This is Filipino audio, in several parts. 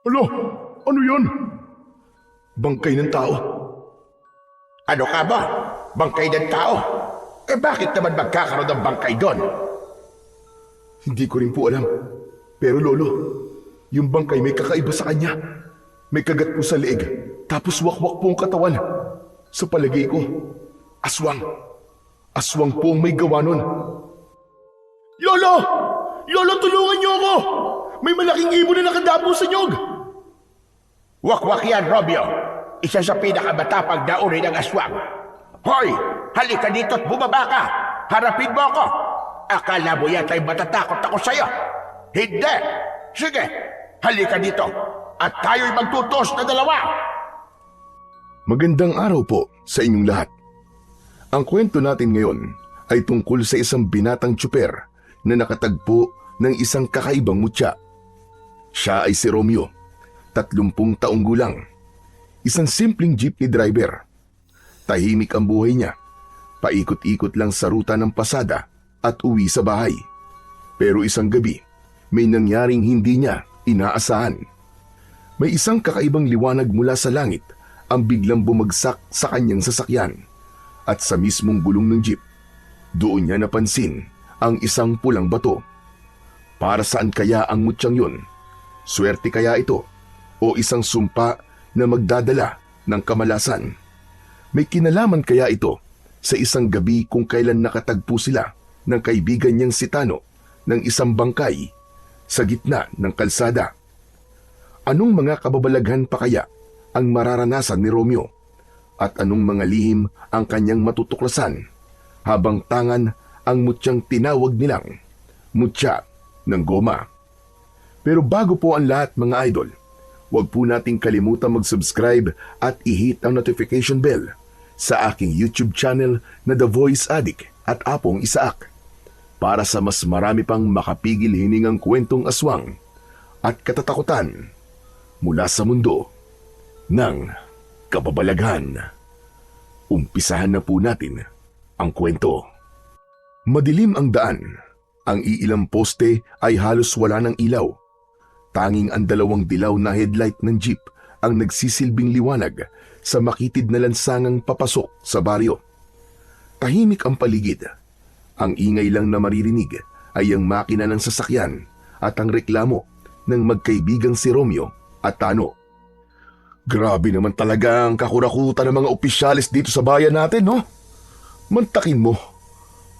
Alo, ano yan? Bangkay ng tao. Ano ka ba? Bangkay ng tao? Bakit naman magkakaroon ng bangkay doon? Hindi ko rin po alam. Pero lolo, yung bangkay may kakaiba sa kanya. May kagat po sa leeg, tapos wakwak po ang katawan. Sa palagay ko, aswang. Aswang po ang may gawa nun. Lolo! Lolo, tulungan niyo ako! May malaking ibon na nakadapo sa nyog! Wakwak yan, Romeo. Isa sa pinakamatapang na uri ng aswang. Hoy! Halika dito at bumaba ka! Harapin mo ako! Akala mo yata'y matatakot ako sa'yo? Hindi! Sige! Halika dito! At tayo'y magtutos na dalawa! Magandang araw po sa inyong lahat. Ang kwento natin ngayon ay tungkol sa isang binatang tsuper na nakatagpo ng isang kakaibang mutya. Siya ay si Romeo, 30 taong gulang. Isang simpleng jeepney driver. Tahimik ang buhay niya. Paikot-ikot lang sa ruta ng pasada at uwi sa bahay. Pero isang gabi, may nangyaring hindi niya inaasahan. May isang kakaibang liwanag mula sa langit ang biglang bumagsak sa kanyang sasakyan. At sa mismong gulong ng jeep, doon niya napansin ang isang pulang bato. Para saan kaya ang mutyang yun? Swerte kaya ito? O isang sumpa na magdadala ng kamalasan? May kinalaman kaya ito sa isang gabi kung kailan nakatagpo sila ng kaibigan niyang si Tano ng isang bangkay sa gitna ng kalsada? Anong mga kababalaghan pa kaya ang mararanasan ni Romeo? At anong mga lihim ang kanyang matutuklasan habang tangan ang mutyang tinawag nilang mutya ng goma? Pero bago po ang lahat mga idol, huwag po nating kalimutan mag-subscribe at i-hit ang notification bell sa aking YouTube channel na The Voice Addict at Apong Isaak para sa mas marami pang makapigil hiningang kwentong aswang at katatakutan mula sa mundo ng kababalaghan. Umpisahan na po natin ang kwento. Madilim ang daan. Ang iilang poste ay halos wala ng ilaw. Tanging ang dalawang dilaw na headlight ng jeep ang nagsisilbing liwanag sa makitid na lansangang papasok sa baryo. Tahimik ang paligid. Ang ingay lang na maririnig ay ang makina ng sasakyan at ang reklamo ng magkaibigang si Romeo at Tano. Grabe naman talaga ang kakurakutan ng mga opisyalis dito sa bayan natin, no? Mantakin mo.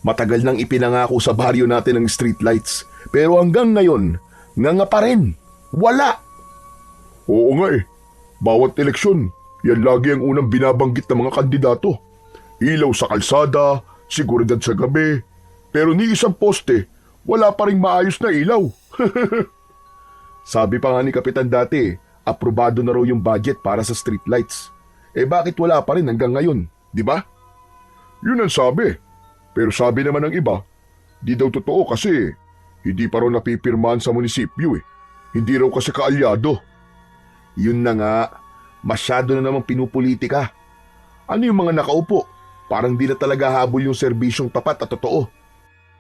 Matagal nang ipinangako sa baryo natin ang streetlights, pero hanggang ngayon, nga pa rin. Wala! Oo nga eh. Bawat eleksyon, yan lagi ang unang binabanggit ng mga kandidato. Ilaw sa kalsada, seguridad sa gabi, pero ni isang poste, wala pa rin maayos na ilaw. Sabi pa nga ni Kapitan dati, aprobado na raw yung budget para sa streetlights. Bakit wala pa rin hanggang ngayon, di ba? Yun ang sabi. Pero sabi naman ng iba, di daw totoo kasi hindi pa raw napipirmahan sa munisipyo eh. Hindi raw kasi kaalyado. Yun na nga, masyado na namang pinupolitika. Ano yung mga nakaupo? Parang di na talaga habol yung serbisyong tapat at totoo.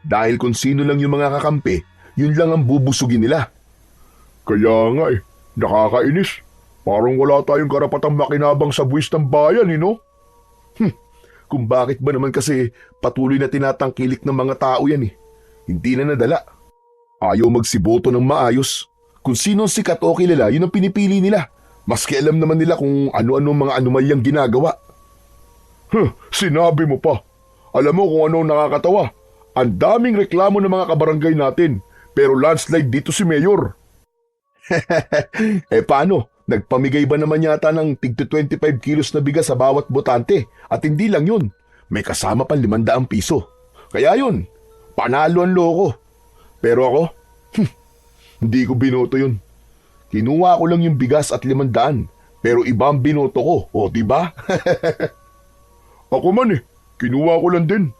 Dahil kung sino lang yung mga kakampi, yun lang ang bubusugin nila. Kaya nga eh, nakakainis. Parang wala tayong karapatang makinabang sa buwis ng bayan, no? Kung bakit ba naman kasi patuloy na tinatangkilik ng mga tao yan eh. Hindi na nadala. Ayaw magsiboto ng maayos. Kung sino ang sikat o kilala, yun ang pinipili nila. Maski alam naman nila kung ano-ano mga anomalyang ginagawa. Sinabi mo pa. Alam mo kung ano ang nakakatawa. Ang daming reklamo ng mga kabarangay natin. Pero landslide dito si Mayor. Paano? Nagpamigay ba naman yata ng tig 25 kilos na bigas sa bawat botante? At hindi lang yun. May kasama pang 500 piso. Kaya yun, panalo ang loko. Pero ako, hindi ko binoto yun. Kinuha ko lang yung bigas at 500, pero iba ang binoto ko, o diba? Ako man kinuha ko lang din.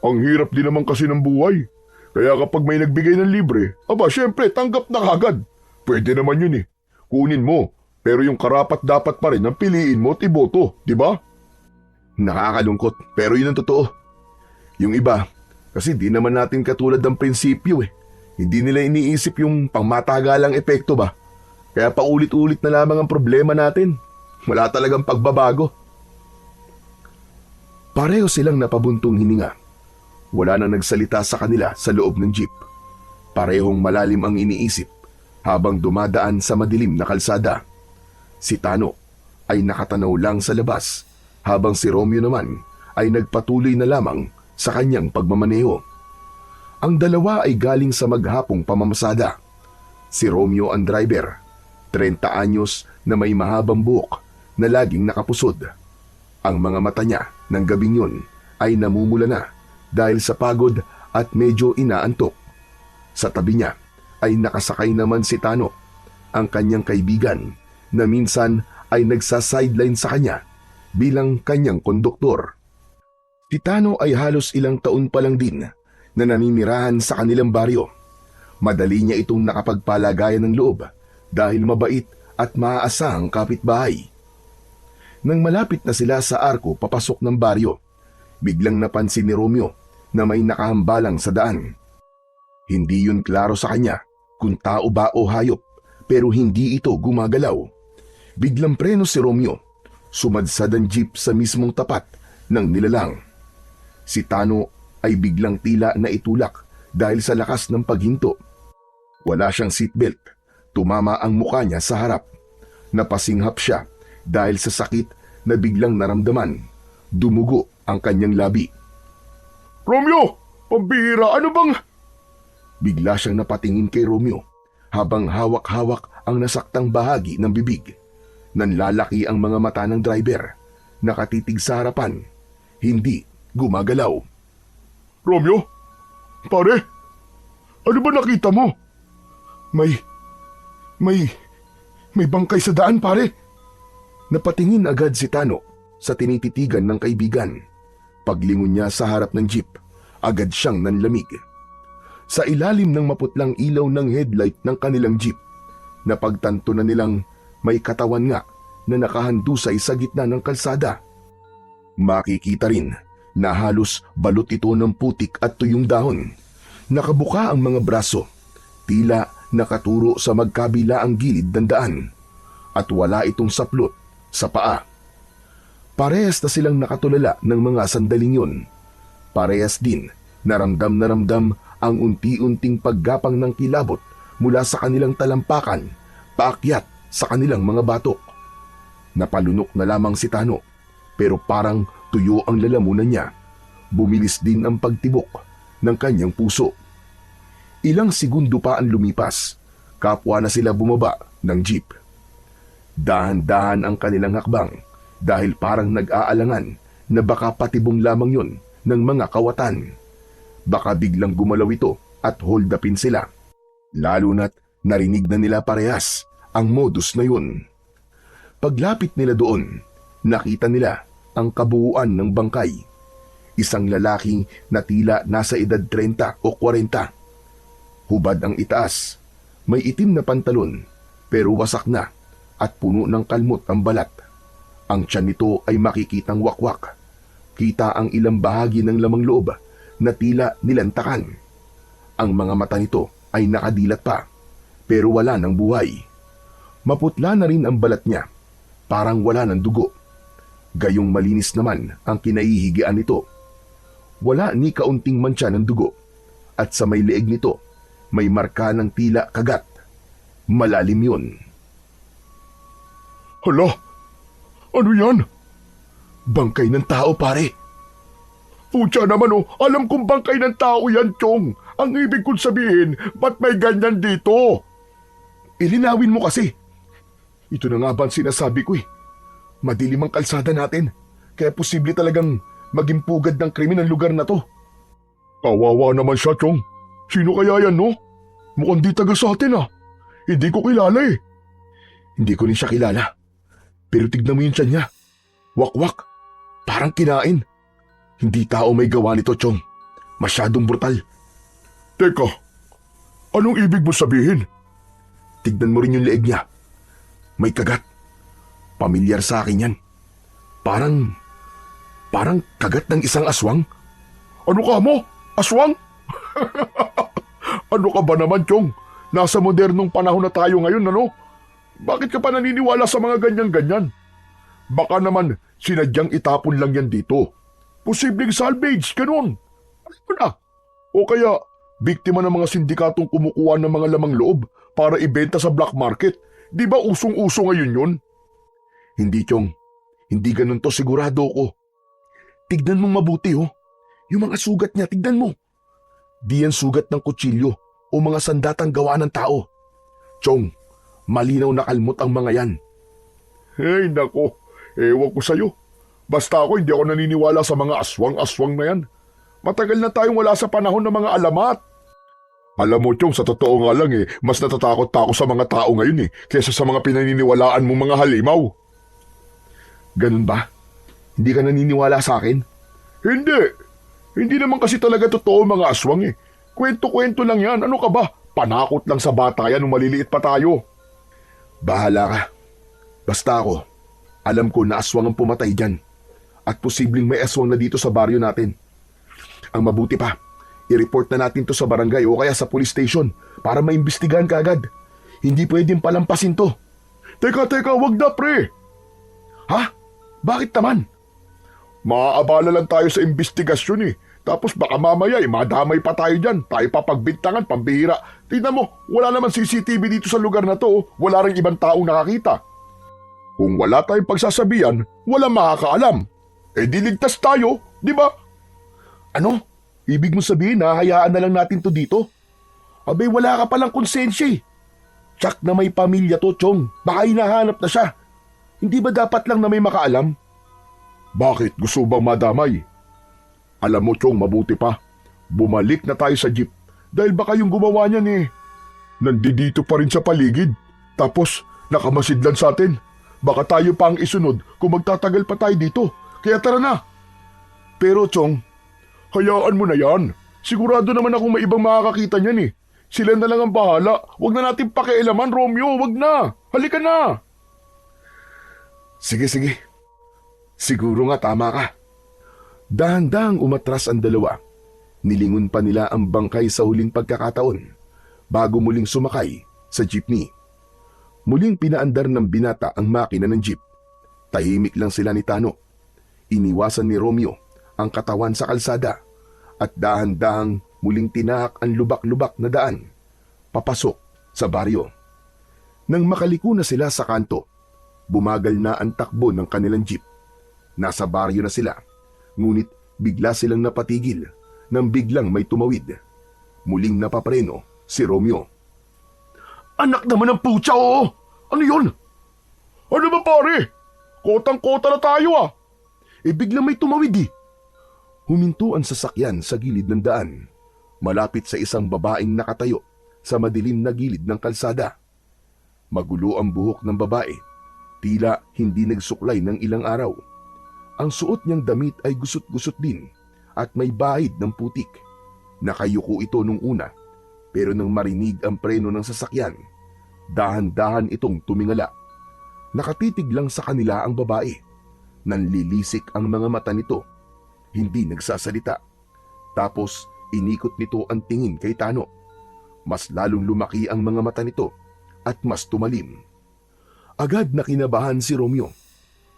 Ang hirap din naman kasi ng buhay. Kaya kapag may nagbigay ng libre, syempre tanggap na kagad. Pwede naman yun kunin mo, pero yung karapat dapat pa rin ang piliin mo at iboto, diba? Nakakalungkot, pero yun ang totoo. Yung iba, kasi di naman natin katulad ng prinsipyo Hindi nila iniisip yung pangmatagalang epekto ba? Kaya paulit-ulit na lamang ang problema natin. Wala talagang pagbabago. Pareho silang napabuntong hininga. Wala nang nagsalita sa kanila sa loob ng jeep. Parehong malalim ang iniisip habang dumadaan sa madilim na kalsada. Si Tano ay nakatanaw lang sa labas habang si Romeo naman ay nagpatuloy na lamang sa kanyang pagmamaneho. Ang dalawa ay galing sa maghapong pamamasada. Si Romeo ang driver, 30 anyos na may mahabang buhok na laging nakapusod. Ang mga mata niya ng gabing yun ay namumula na dahil sa pagod at medyo inaantok. Sa tabi niya ay nakasakay naman si Tano, ang kanyang kaibigan na minsan ay nagsa-sideline sa kanya bilang kanyang konduktor. Si Tano ay halos ilang taon pa lang din na naninirahan sa kanilang baryo. Madali niya itong nakapagpalagayan ng loob dahil mabait at maaasahang kapitbahay. Nang malapit na sila sa arko papasok ng baryo, biglang napansin ni Romeo na may nakahambalang sa daan. Hindi yun klaro sa kanya kung tao ba o hayop, pero hindi ito gumagalaw. Biglang preno si Romeo, sumadsad ang jeep sa mismong tapat ng nilalang. Si Tano ay biglang tila na itulak dahil sa lakas ng paghinto. Wala siyang seatbelt, tumama ang mukha niya sa harap. Napasinghap siya dahil sa sakit na biglang naramdaman. Dumugo ang kanyang labi. Romeo! Pambihira! Ano bang... Bigla siyang napatingin kay Romeo habang hawak-hawak ang nasaktang bahagi ng bibig. Nanlalaki ang mga mata ng driver, nakatitig sa harapan, hindi gumagalaw. Romeo? Pare? Ano ba nakita mo? May bangkay sa daan, pare. Napatingin agad si Tano sa tinititigan ng kaibigan. Paglingon niya sa harap ng jeep, agad siyang nanlamig. Sa ilalim ng maputlang ilaw ng headlight ng kanilang jeep, napagtanto na nilang may katawan nga na nakahandusay sa gitna ng kalsada. Makikita rin na halos balot ito ng putik at tuyong dahon. Nakabuka ang mga braso, tila nakaturo sa magkabila ang gilid ng daan, at wala itong saplot sa paa. Parehas na silang nakatulala ng mga sandaling yun. Parehas din na ramdam ang unti-unting paggapang ng kilabot mula sa kanilang talampakan, paakyat sa kanilang mga batok. Napalunok na lamang si Tano, pero parang tuyo ang lalamunan niya. Bumilis din ang pagtibok ng kanyang puso. Ilang segundo pa ang lumipas, kapwa na sila bumaba ng jeep. Dahan-dahan ang kanilang hakbang dahil parang nag-aalangan na baka patibong lamang yun ng mga kawatan. Baka biglang gumalaw ito at hold upin sila. Lalo na't narinig na nila parehas ang modus na yun. Paglapit nila doon, nakita nila ang kabuuan ng bangkay. Isang lalaki na tila nasa edad 30 o 40. Hubad ang itaas, may itim na pantalon pero wasak na at puno ng kalmot ang balat. Ang tiyan nito ay makikitang wakwak. Kita ang ilang bahagi ng lamang loob na tila nilantakan. Ang mga mata nito ay nakadilat pa, pero wala ng buhay. Maputla na rin ang balat niya, parang wala ng dugo. Gayong malinis naman ang kinaihigian nito. Wala ni kaunting mantsa ng dugo, at sa may leeg nito, may marka ng tila kagat. Malalim yun. Hala! Ano yan? Bangkay ng tao, pare. Pucha naman oh, alam kong bangkay ng tao yan, Chong. Ang ibig kong sabihin, ba't may ganyan dito? Ilinawin mo kasi. Ito na nga ba ang sinasabi ko eh. Madilim ang kalsada natin, kaya posible talagang maging pugad ng krimen ang lugar na to. Kawawa naman siya, Chong. Sino kaya yan, no? Mukhang di taga sa atin ah. Hindi ko kilala eh. Hindi ko rin siya kilala. Pero tignan mo yung tiyan niya. Wakwak. Parang kinain. Hindi tao may gawa nito, Chong. Masyadong brutal. Teka, anong ibig mo sabihin? Tignan mo rin yung leeg niya. May kagat. Pamilyar sa akin yan. Parang kagat ng isang aswang. Ano ka mo? Aswang? Ano ka ba naman, Chong? Nasa modernong panahon na tayo ngayon, ano? Bakit ka pa naniniwala sa mga ganyan-ganyan? Baka naman sinadyang itapon lang yan dito. Posibleng salvage, ganun. Ano mo na? O kaya, biktima ng mga sindikatong kumukuha ng mga lamang loob para ibenta sa black market. Di ba usong-uso ngayon yun? Hindi, Chong. Hindi ganun to, sigurado ko. Tignan mong mabuti, oh. Yung mga sugat niya, tignan mo. Di yan sugat ng kutsilyo o mga sandatang gawa ng tao. Chong, malinaw na kalmot ang mga yan. Hey, nako. Ewan ko sa'yo. Basta ako, hindi ako naniniwala sa mga aswang-aswang na yan. Matagal na tayong wala sa panahon ng mga alamat. Alam mo, Chong, sa totoo nga lang mas natatakot pa ako sa mga tao ngayon kesa sa mga pinaniniwalaan mong mga halimaw. Ganun ba? Hindi ka naniniwala sa akin? Hindi. Hindi naman kasi talaga totoo mga aswang Kwento-kwento lang yan. Ano ka ba? Panakot lang sa bata yan nung maliliit pa tayo. Bahala ka. Basta ako, alam ko na aswang ang pumatay dyan. At posibleng may aswang na dito sa baryo natin. Ang mabuti pa, i-report na natin to sa barangay o kaya sa police station para maimbestigahan ka agad. Hindi pwedeng palampasin to. Teka, wag na pre. Ha? Bakit naman? Maaabala lang tayo sa investigasyon Tapos baka mamaya madamay pa tayo dyan. Tayo papagbintangan, pambihira. Tingnan mo, wala naman CCTV dito sa lugar na to. Wala ring ibang taong nakakita. Kung wala tayong pagsasabihan, walang makakaalam. Diligtas tayo, di ba? Ano? Ibig mo sabihin hayaan na lang natin to dito? Abay, wala ka palang konsensya Tsak na may pamilya to, Chong. Baka hinahanap na siya. Hindi ba dapat lang na may makaalam? Bakit? Gusto bang madamay? Alam mo, Chong, mabuti pa. Bumalik na tayo sa jeep dahil baka yung gumawa niyan nandito pa rin sa paligid. Tapos, nakamasidlan sa atin. Baka tayo pa ang isunod kung magtatagal pa tayo dito. Kaya tara na. Pero, Chong, hayaan mo na yan. Sigurado naman akong may ibang makakakita niyan Sila na lang ang bahala. Huwag na natin pakialaman, Romeo. Huwag na. Halika na. Sige. Siguro nga tama ka. Dahan-dahang umatras ang dalawa. Nilingon pa nila ang bangkay sa huling pagkakataon bago muling sumakay sa jeepney. Muling pinaandar ng binata ang makina ng jeep. Tahimik lang sila ni Tano. Iniwasan ni Romeo ang katawan sa kalsada at dahan-dahang muling tinahak ang lubak-lubak na daan papasok sa baryo. Nang makaliko na sila sa kanto, bumagal na ang takbo ng kanilang jeep. Nasa baryo na sila, ngunit bigla silang napatigil nang biglang may tumawid. Muling napapreno si Romeo. Anak naman ng putya, oo! Ano yun? Ano ba pare? Kotang-kota na tayo biglang may tumawid Huminto ang sasakyan sa gilid ng daan, malapit sa isang babaeng nakatayo sa madilim na gilid ng kalsada. Magulo ang buhok ng babae, tila hindi nagsuklay ng ilang araw. Ang suot niyang damit ay gusot-gusot din at may bahid ng putik. Nakayuko ito nung una, pero nang marinig ang preno ng sasakyan, dahan-dahan itong tumingala. Nakatitig lang sa kanila ang babae. Nanlilisik ang mga mata nito. Hindi nagsasalita. Tapos inikot nito ang tingin kay Tano. Mas lalong lumaki ang mga mata nito at mas tumalim. Agad na kinabahan si Romeo.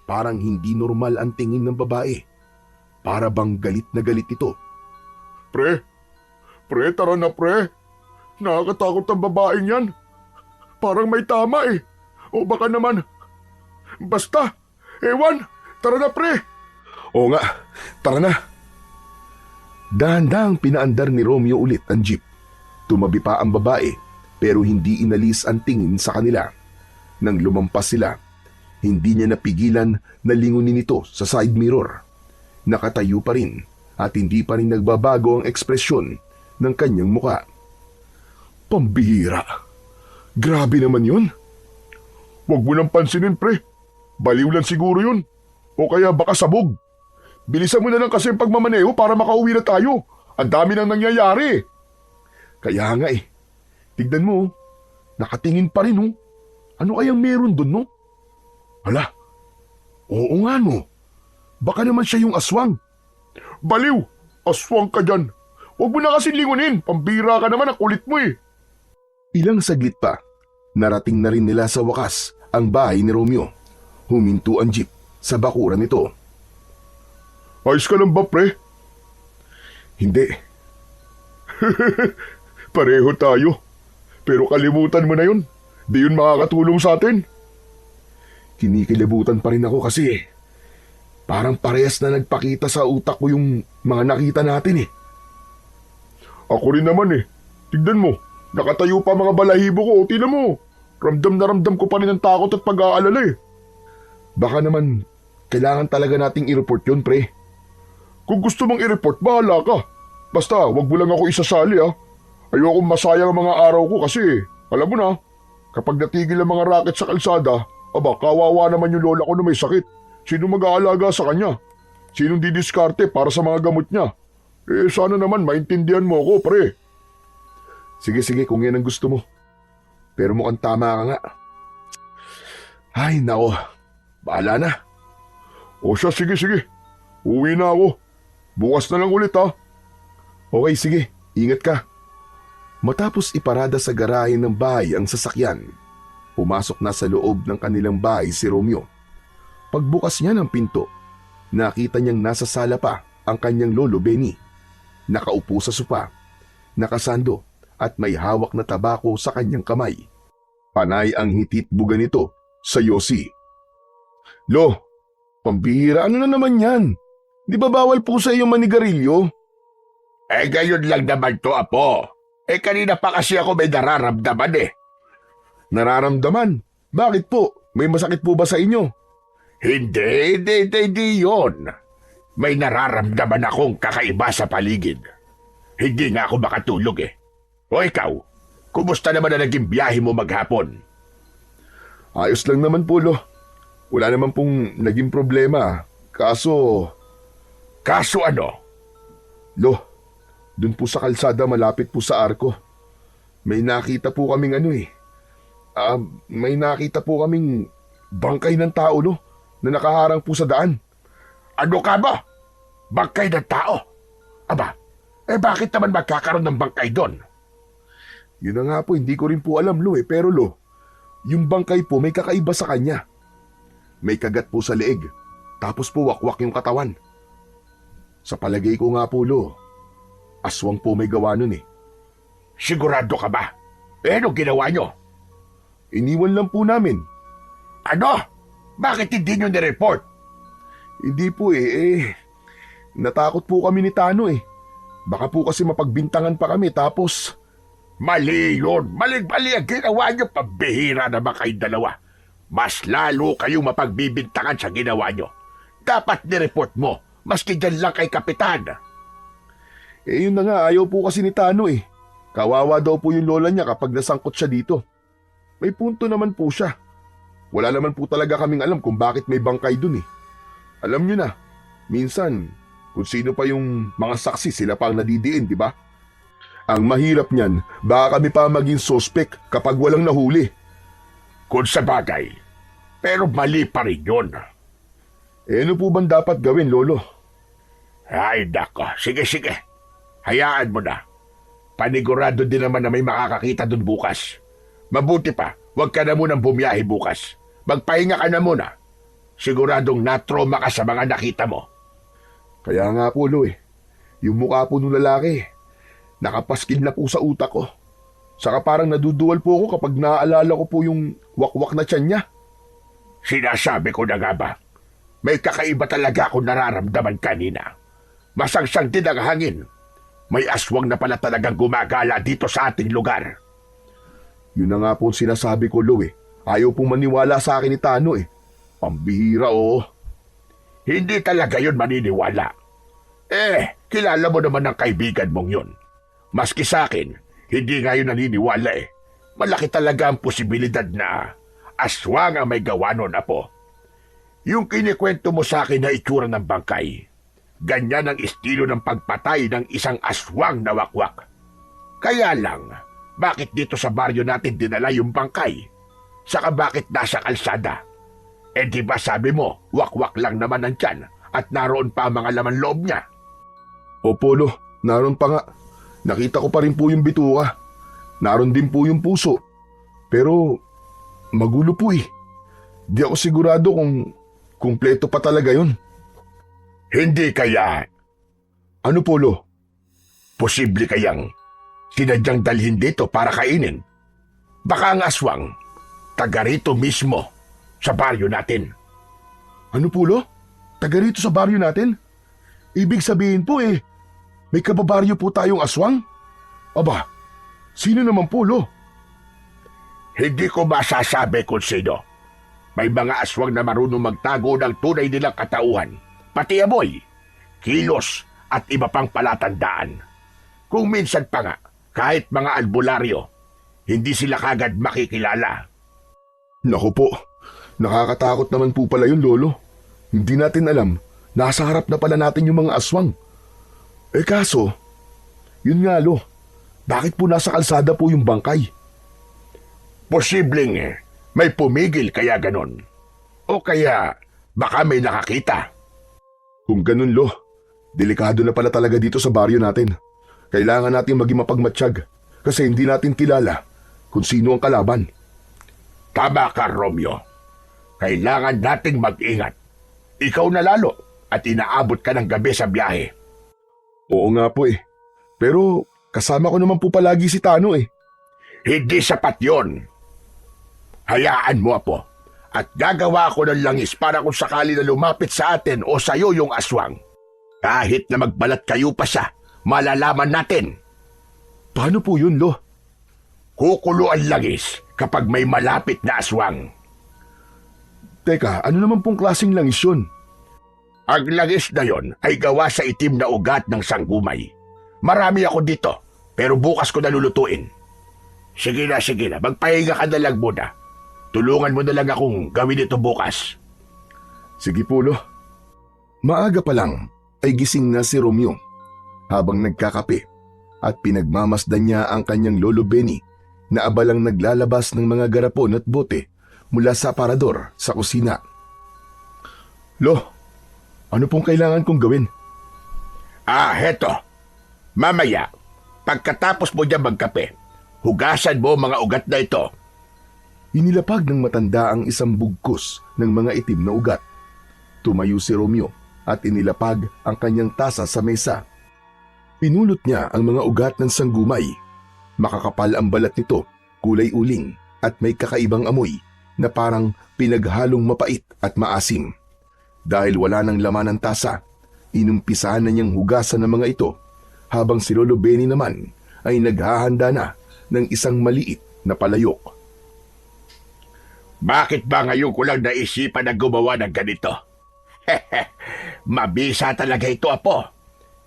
Parang hindi normal ang tingin ng babae. Para bang galit na galit ito. Pre, tara na pre. Nakakatakot ang babaeng yan. Parang may tama O baka naman. Basta, ewan, tara na pre. Oo nga, tara na. Dahan-dahang pinaandar ni Romeo ulit ang jeep. Tumabi pa ang babae pero hindi inalis ang tingin sa kanila. Nang lumampas sila, hindi niya napigilan na lingunin ito sa side mirror. Nakatayo pa rin at hindi pa rin nagbabago ang ekspresyon ng kanyang muka. Pambihira. Grabe naman yun. Huwag mo nang pansinin pre. Baliw lang siguro yun. O kaya baka sabog. Bilisan mo na lang kasi ang pagmamaneho para makauwi na tayo. Ang dami nang nangyayari. Kaya nga Tignan mo. Nakatingin pa rin Ano kayang meron dun no? Hala. Oo nga no. Baka naman siya yung aswang. Baliw. Aswang ka dyan. Huwag mo na kasi lingunin. Pambira ka naman, ang kulit mo Ilang saglit pa, Narating na rin nila sa wakas ang bahay ni Romeo. Huminto ang jeep sa bakuran nito. Ayos ka lang ba, pre? Hindi. Pareho tayo. Pero kalimutan mo na yun. Di yun makakatulong sa atin. Kinikilabutan pa rin ako kasi parang parehas na nagpakita sa utak ko yung mga nakita natin eh. Ako rin naman eh. Tignan mo, nakatayo pa mga balahibo ko. Tignan mo, ramdam na ramdam ko pa rin ang takot at pag-aalala eh. Baka naman, kailangan talaga nating i-report yun, pre. Kung gusto mong i-report, bahala ka. Basta, wag mo lang ako isasali ah. Ayokong masayang ang mga araw ko kasi, alam mo na, kapag natigil ang mga racket sa kalsada, aba, kawawa naman yung lola ko na may sakit. Sino mag-aalaga sa kanya? Sinong didiskarte para sa mga gamot niya? Eh, sana naman maintindihan mo ako, pre. Sige, kung yan ang gusto mo. Pero mukhang tama ka nga. Ay, nako. Bahala na. O siya, sige. Uwi na ako. Bukas na lang ulit, ha? Okay, sige. Ingat ka. Matapos iparada sa garahe ng bahay ang sasakyan, pumasok na sa loob ng kanilang bahay si Romeo. Pagbukas niya ng pinto, nakita niyang nasa sala pa ang kanyang lolo Benny. Nakaupo sa sopa, nakasando at may hawak na tabako sa kanyang kamay. Panay ang hititbugan nito sa yosi. Lo, pambihira, ano na naman yan? Di ba bawal po sa iyong manigarilyo? Eh, gayon lang naman to, apo. Eh, kanina pa kasi ako may nararamdaman eh. Nararamdaman? Bakit po? May masakit po ba sa inyo? Hindi yun. May nararamdaman akong kakaiba sa paligid. Hindi nga ako makatulog eh. O ikaw, kumusta naman na naging biyahe mo maghapon? Ayos lang naman po, Lo. Wala naman pong naging problema. Kaso ano? Lo, dun po sa kalsada malapit po sa arko. May nakita po kaming may nakita po kaming bangkay ng tao, Lo, na nakaharang po sa daan. Ano ka ba? Bangkay ng tao? Aba, bakit naman magkakaroon ng bangkay doon? Yun na nga po, hindi ko rin po alam, Lo eh. Pero Lo, yung bangkay po may kakaiba sa kanya. May kagat po sa leeg, tapos po wakwak yung katawan. Sa palagay ko nga po, Lo, aswang po may gawa nun eh. Sigurado ka ba? Ano ginawa nyo? Iniwan lang po namin. Ano? Bakit hindi nyo nireport? Hindi po natakot po kami ni Tano eh. Baka po kasi mapagbintangan pa kami tapos... Mali yun. Maling-mali ang ginawa nyo. Pambihira naman kayong dalawa. Mas lalo kayong mapagbibintangan sa ginawa nyo. Dapat nireport mo. Maski dyan lang kay Kapitan. Yun na nga, ayaw po kasi ni Tano eh. Kawawa daw po yung lola niya kapag nasangkot siya dito. May punto naman po siya. Wala naman po talaga kaming alam kung bakit may bangkay dun eh. Alam nyo na, minsan, kung sino pa yung mga saksi sila pa ang nadidiin, di ba? Ang mahirap niyan, baka kami pa maging suspect kapag walang nahuli. Kung sa bagay, pero mali pa rin yun. Ano po bang dapat gawin, Lolo? Ay, nako. Sige. Hayaan mo na. Panigurado din naman na may makakakita dun bukas. Mabuti pa, huwag ka na munang bumiyahe bukas. Magpahinga ka na muna. Siguradong na-trauma ka sa mga nakita mo. Kaya nga po, Lo eh. Yung mukha po nung lalaki, nakapaskil na po sa utak ko. Saka parang naduduwal po ako kapag naaalala ko po yung wakwak na tiyan niya. Sinasabi ko na nga ba, may kakaiba talaga akong nararamdaman kanina. Masangsang din ang hangin. May aswang na pala talagang gumagala dito sa ating lugar. Yun na nga po sinasabi ko, Lo eh. Ayaw pong maniwala sa akin ni Tano eh. Pambihira oh. Hindi talaga yun maniniwala. Kilala mo naman ang kaibigan mong yun. Maski sa akin, hindi nga yun naniniwala eh. Malaki talaga ang posibilidad na aswang ang may gawa nun, apo. Yung kinikwento mo sa akin na itsura ng bangkay, ganyan ang estilo ng pagpatay ng isang aswang na wakwak. Kaya lang, bakit dito sa baryo natin dinala yung bangkay? Saka bakit nasa kalsada? Di ba sabi mo, wakwak lang naman ang tiyan at naroon pa ang mga laman loob niya? Opo, Lo, naroon pa nga. Nakita ko pa rin po yung bituka. Naroon din po yung puso. Pero magulo po eh. Di ako sigurado kung kumpleto pa talaga yun. Hindi kaya Ano po, Lo? posible kayang sinadyang dalhin dito para kainin? Baka ang aswang, taga rito mismo sa baryo natin. Ano po, Lo? Taga rito sa baryo natin? Ibig sabihin po eh, may kababaryo po tayong aswang? Aba, sino naman po, Lo? Hindi ko masasabi kung sino. May mga aswang na marunong magtago ng tunay nilang katauhan, pati amoy, kilos at iba pang palatandaan. Kung minsan pa nga, kahit mga albularyo, hindi sila kagad makikilala. Naku po, nakakatakot naman po pala yun, Lolo. Hindi natin alam, nasa harap na pala natin yung mga aswang. Eh kaso, yun nga, Lo, bakit po nasa kalsada po yung bangkay? Posibleng may pumigil kaya ganon. O kaya baka may nakakita. Kung ganun, Lo, delikado na pala talaga dito sa baryo natin. Kailangan natin maging mapagmatsyag kasi hindi natin kilala kung sino ang kalaban. Tama ka, Romeo. Kailangan nating mag-ingat. Ikaw na lalo at inaabot ka ng gabi sa biyahe. Oo nga po eh. Pero kasama ko naman po palagi si Tano eh. Hindi sapat yon. Hayaan mo, Apo. At gagawa ako ng langis para kung sakali na lumapit sa atin o sa'yo yung aswang. Kahit na magbalat kayo pa siya, malalaman natin. Paano po yun, Lo? Kukulo ang langis kapag may malapit na aswang. Teka, ano naman pong klaseng langis yun? Ang langis na yon ay gawa sa itim na ugat ng sanggumay. Marami ako dito, pero bukas ko nalulutuin. Sige na, magpahinga ka na lang muna. Tulungan mo na lang akong gawin ito bukas. Sige po, Lo. Maaga pa lang ay gising na si Romeo habang nagkakape at pinagmamasdan niya ang kanyang lolo Benny na abalang naglalabas ng mga garapon at bote mula sa aparador sa kusina. Lo, ano pong kailangan kong gawin? Heto. Mamaya, pagkatapos mo dyan magkape, hugasan mo mga ugat na ito. Inilapag ng matanda ang isang bugkos ng mga itim na ugat. Tumayo si Romeo at inilapag ang kanyang tasa sa mesa. Pinulot niya ang mga ugat ng sanggumay. Makakapal ang balat nito, kulay uling at may kakaibang amoy na parang pinaghalong mapait at maasim. Dahil wala nang laman ng tasa, inumpisahan na niyang hugasan ng mga ito habang si Lolo Benny naman ay naghahanda na ng isang maliit na palayok. Bakit ba ngayon ko lang naisipan na gumawa ng ganito? Mabisa talaga ito, Apo.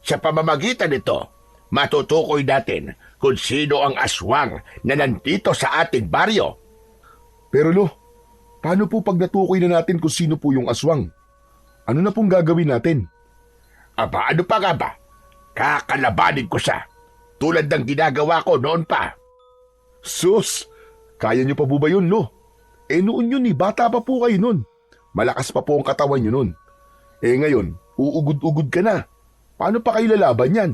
Sa pamamagitan nito, matutukoy natin kung sino ang aswang na nandito sa ating baryo. Pero Lo, paano po pag natukoy na natin kung sino po yung aswang? Ano na pong gagawin natin? Aba, ano pa nga ba? Kakalabanin ko siya, tulad ng ginagawa ko noon pa. Sus! Kaya niyo pa po ba yun, Lo? Noon yun bata pa po kayo nun. Malakas pa po ang katawan niyo nun. Ngayon, uugod-ugod ka na. Paano pa kayo lalaban yan?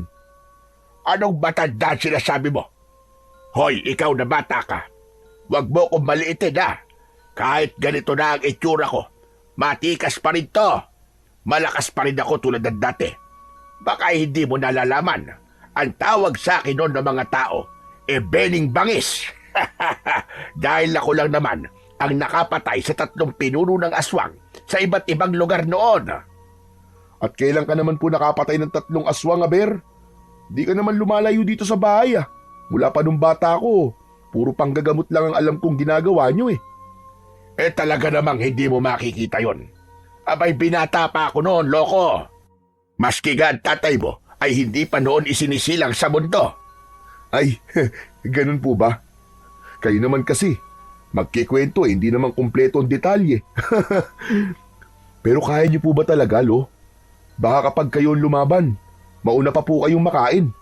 Anong matanda sinasabi mo? Hoy, ikaw na bata ka. Huwag mo kong maliitin, ha? Kahit ganito na ang itsura ko, matikas pa rin to. Malakas pa rin ako tulad ng dati. Baka hindi mo nalalaman. Ang tawag sa akin noon ng mga tao, Bening Bangis. Dahil ako lang naman ang nakapatay sa 3 pinuno ng aswang sa iba't ibang lugar noon. At kailan ka naman po nakapatay ng 3 aswang, Aber? Di ka naman lumalayo dito sa bahay, ah. Mula pa nung bata ko, puro panggagamot lang ang alam kong ginagawa nyo eh. Talaga namang hindi mo makikita yon. Abay, binata pa ako noon, loko. Maski nga ang tatay mo ay hindi pa noon isinisilang sa mundo. Ay, ganun po ba? Kayo naman kasi, magkikwento hindi naman kumpleto ang detalye. Pero kaya niyo po ba talaga, Lo? Baka kapag kayo lumaban, mauna pa po kayong makain.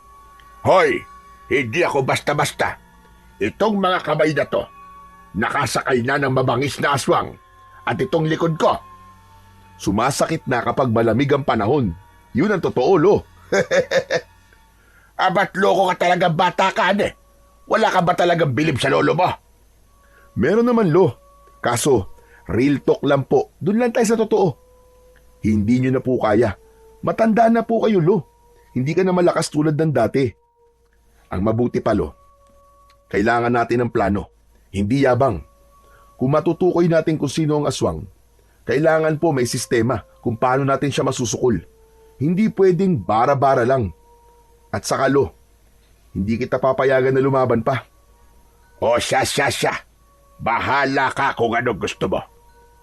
Hoy, hindi ako basta-basta. Itong mga kamay na to, nakasakay na ng mabangis na aswang. At itong likod ko, sumasakit na kapag malamig ang panahon. Yun ang totoo, Lo. Abat loko ka talaga bata ka, Wala ka ba talagang bilib sa lolo mo? Meron naman, Lo. Kaso, real talk lang po. Doon lang tayo sa totoo. Hindi nyo na po kaya. Matanda na po kayo, Lo. Hindi ka na malakas tulad ng dati. Ang mabuti pa, Lo, kailangan natin ng plano. Hindi yabang. Kung matutukoy natin kung sino ang aswang, kailangan po may sistema kung paano natin siya masusukol. Hindi pwedeng bara-bara lang. At saka, Lo, hindi kita papayagan na lumaban pa. O siya. Bahala ka kung anong gusto mo.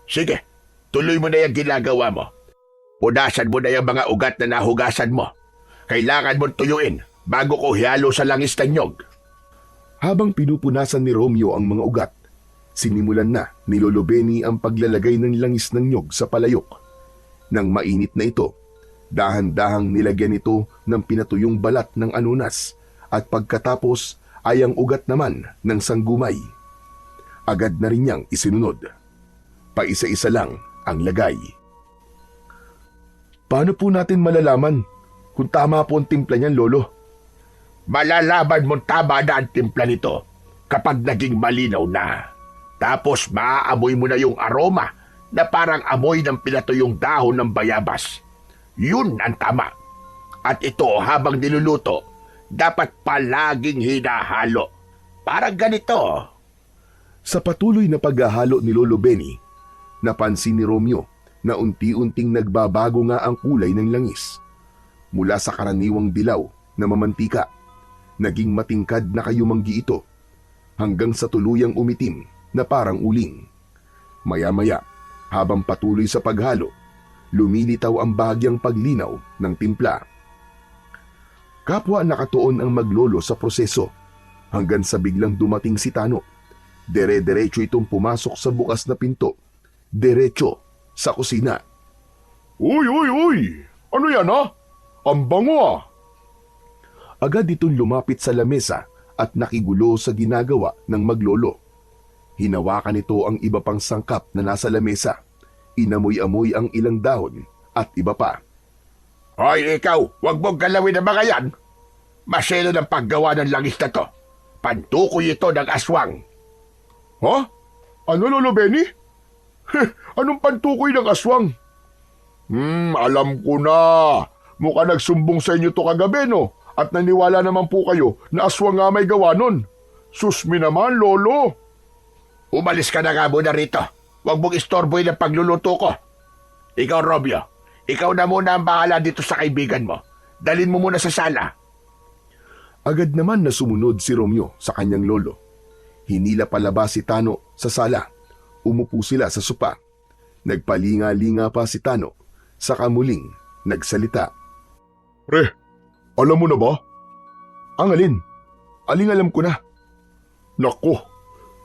Sige, tuloy mo na yung ginagawa mo. Punasan mo na yung mga ugat na nahugasan mo. Kailangan mong tuyuin bago ko hiyalo sa langis ng nyog. Habang pinupunasan ni Romeo ang mga ugat, sinimulan na ni Lolo Benny ang paglalagay ng langis ng nyog sa palayok. Nang mainit na ito, dahan-dahang nilagyan ito ng pinatuyong balat ng anunas at pagkatapos ay ang ugat naman ng sanggumay. Agad na rin niyang isinunod. Paisa-isa lang ang lagay. Paano po natin malalaman kung tama po ang timpla niyan, Lolo? Malalaman mong tama na ang timpla nito kapag naging malinaw na. Tapos maaamoy mo na yung aroma na parang amoy ng pinatuyong dahon ng bayabas. Yun ang tama. At ito habang niluluto, dapat palaging hinahalo. Parang ganito. Sa patuloy na paghahalo ni Lolo Benny, napansin ni Romeo na unti-unting nagbabago nga ang kulay ng langis. Mula sa karaniwang dilaw na mamantika, naging matingkad na kayumanggi ito hanggang sa tuluyang umitim na parang uling. Maya-maya, habang patuloy sa paghalo, lumilitaw ang bahagyang paglinaw ng timpla. Kapwa nakatuon ang maglolo sa proseso hanggang sa biglang dumating si Tano. Dire-diretso itong pumasok sa bukas na pinto. Diretso sa kusina. Uy! Ano yan ha? Ang bango ah! Agad itong lumapit sa lamesa at nakigulo sa ginagawa ng maglolo. Hinawakan nito ang iba pang sangkap na nasa lamesa. Inamoy-amoy ang ilang dahon at iba pa. Hoy ikaw, huwag mong galawin ang mga yan. Maselo ng paggawa ng langis na to. Pantukoy ito ng aswang. Ha? Ano, Lolo Benny? Anong pantukoy ng aswang? Alam ko na. Mukha nagsumbong sa inyo to kagabi, no? At naniwala naman po kayo na aswang nga may gawa nun. Susmi naman, Lolo. Umalis ka na nga muna rito. Huwag mong istorboy ng pagluluto ko. Ikaw, Romeo, ikaw na muna ang bahala dito sa kaibigan mo. Dalin mo muna sa sala. Agad naman na sumunod si Romeo sa kanyang lolo. Hinila palabas si Tano sa sala. Umupo sila sa sopa. Nagpalinga-linga pa si Tano. Saka muling nagsalita. Pre, alam mo na ba? Ang alin? Aling alam ko na. Nako,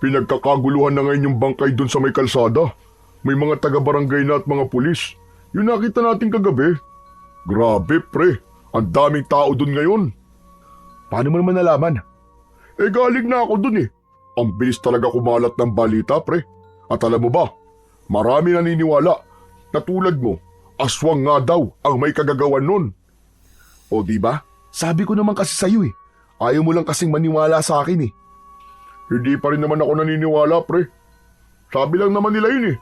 pinagkakaguluhan na ngayon yung bangkay dun sa may kalsada. May mga taga-barangay na at mga pulis. Yung nakita natin kagabi. Grabe, pre. Ang daming tao dun ngayon. Paano mo naman nalaman? Galing na ako dun eh. Ang bilis talaga kumalat ng balita, pre. At alam mo ba, marami naniniwala na tulad mo, aswang nga daw ang may kagagawan nun. O di ba? Sabi ko naman kasi sa'yo eh. Ayaw mo lang kasing maniwala sa akin eh. Hindi pa rin naman ako naniniwala, pre. Sabi lang naman nila yun eh.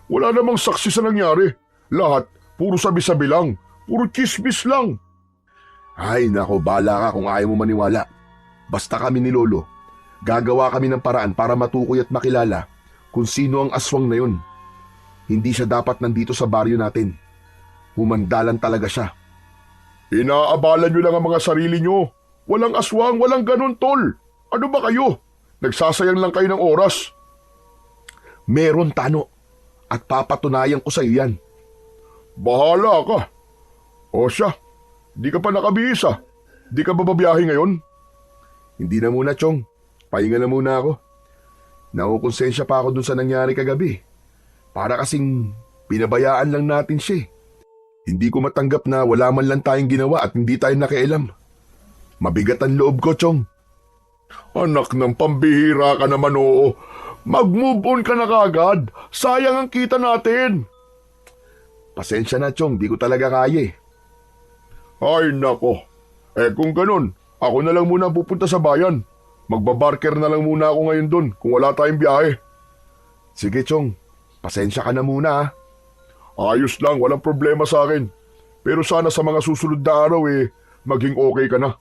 Wala namang saksi sa nangyari. Lahat, puro sabi-sabi lang. Puro chismis lang. Ay nako, bala ka kung ayaw mo maniwala. Basta kami ni Lolo, gagawa kami ng paraan para matukoy at makilala kung sino ang aswang na yun. Hindi siya dapat nandito sa baryo natin. Humandalan talaga siya. Inaabalan nyo lang ang mga sarili nyo. Walang aswang, walang ganun, tol. Ano ba kayo? Nagsasayang lang kayo ng oras. Meron, Tano. At papatunayan ko sa iyo yan. Bahala ka. O siya, di ka pa nakabihis ah. Di ka ba babiyahe ngayon? Hindi na muna, Chong. Pahinga na muna ako. Nakukonsensya pa ako dun sa nangyari kagabi. Para kasing pinabayaan lang natin siya. Hindi ko matanggap na wala man lang tayong ginawa at hindi tayo nakialam. Mabigat ang loob ko, Chong. Anak ng pambihira ka naman, oo. Mag-move on ka na kagad. Sayang ang kita natin. Pasensya na, Chong. Di ko talaga kaya eh. Ay nako. Kung ganun, ako na lang muna pupunta sa bayan. Magbabarker na lang muna ako ngayon doon kung wala tayong biyahe. Sige, Chong. Pasensya ka na muna ha. Ayos lang, walang problema sa akin. Pero sana sa mga susunod na araw maging okay ka na.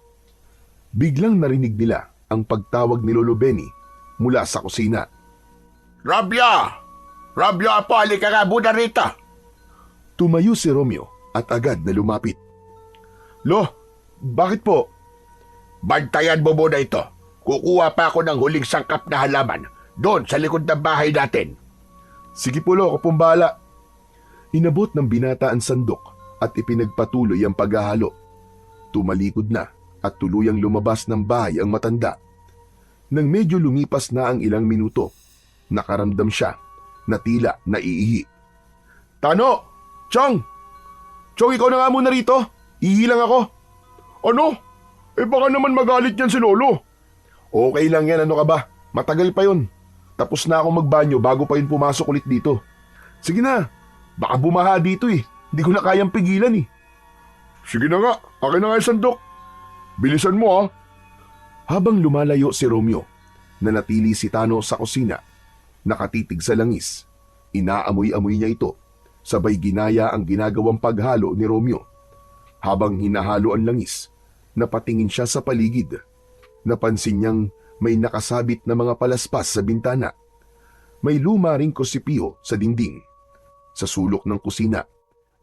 Biglang narinig nila ang pagtawag ni Lolo Benny mula sa kusina. Robyo! Robyo, apo, halika nga muna rito. Tumayo si Romeo at agad na lumapit. Lo, bakit po? Bantayan mo muna ito. Kukuha pa ako ng huling sangkap na halaman doon sa likod ng bahay natin. Sige po, Lo, ako pong bahala. Inabot ng binata ang sandok at ipinagpatuloy ang paghahalo. Tumalikod na at tuluyang lumabas ng bahay ang matanda. Nang medyo lumipas na ang ilang minuto, nakaramdam siya na tila naiihi. Tano! Chong! Chong, ikaw na nga muna rito. Ihi lang ako. Ano? Baka naman magalit yan si Lolo. Okay lang yan, ano ka ba? Matagal pa yun. Tapos na akong magbanyo bago pa yun pumasok ulit dito. Sige na, baka bumaha dito Hindi ko na kayang pigilan Sige na nga, akin na nga yung sandok. Bilisan mo ha. Habang lumalayo si Romeo, nanatili si Tano sa kusina. Nakatitig sa langis. Inaamoy-amoy niya ito. Sabay ginaya ang ginagawang paghalo ni Romeo. Habang hinahalo ang langis, napatingin siya sa paligid. Napansin niyang may nakasabit na mga palaspas sa bintana. May luma ring kosipio sa dingding. Sa sulok ng kusina,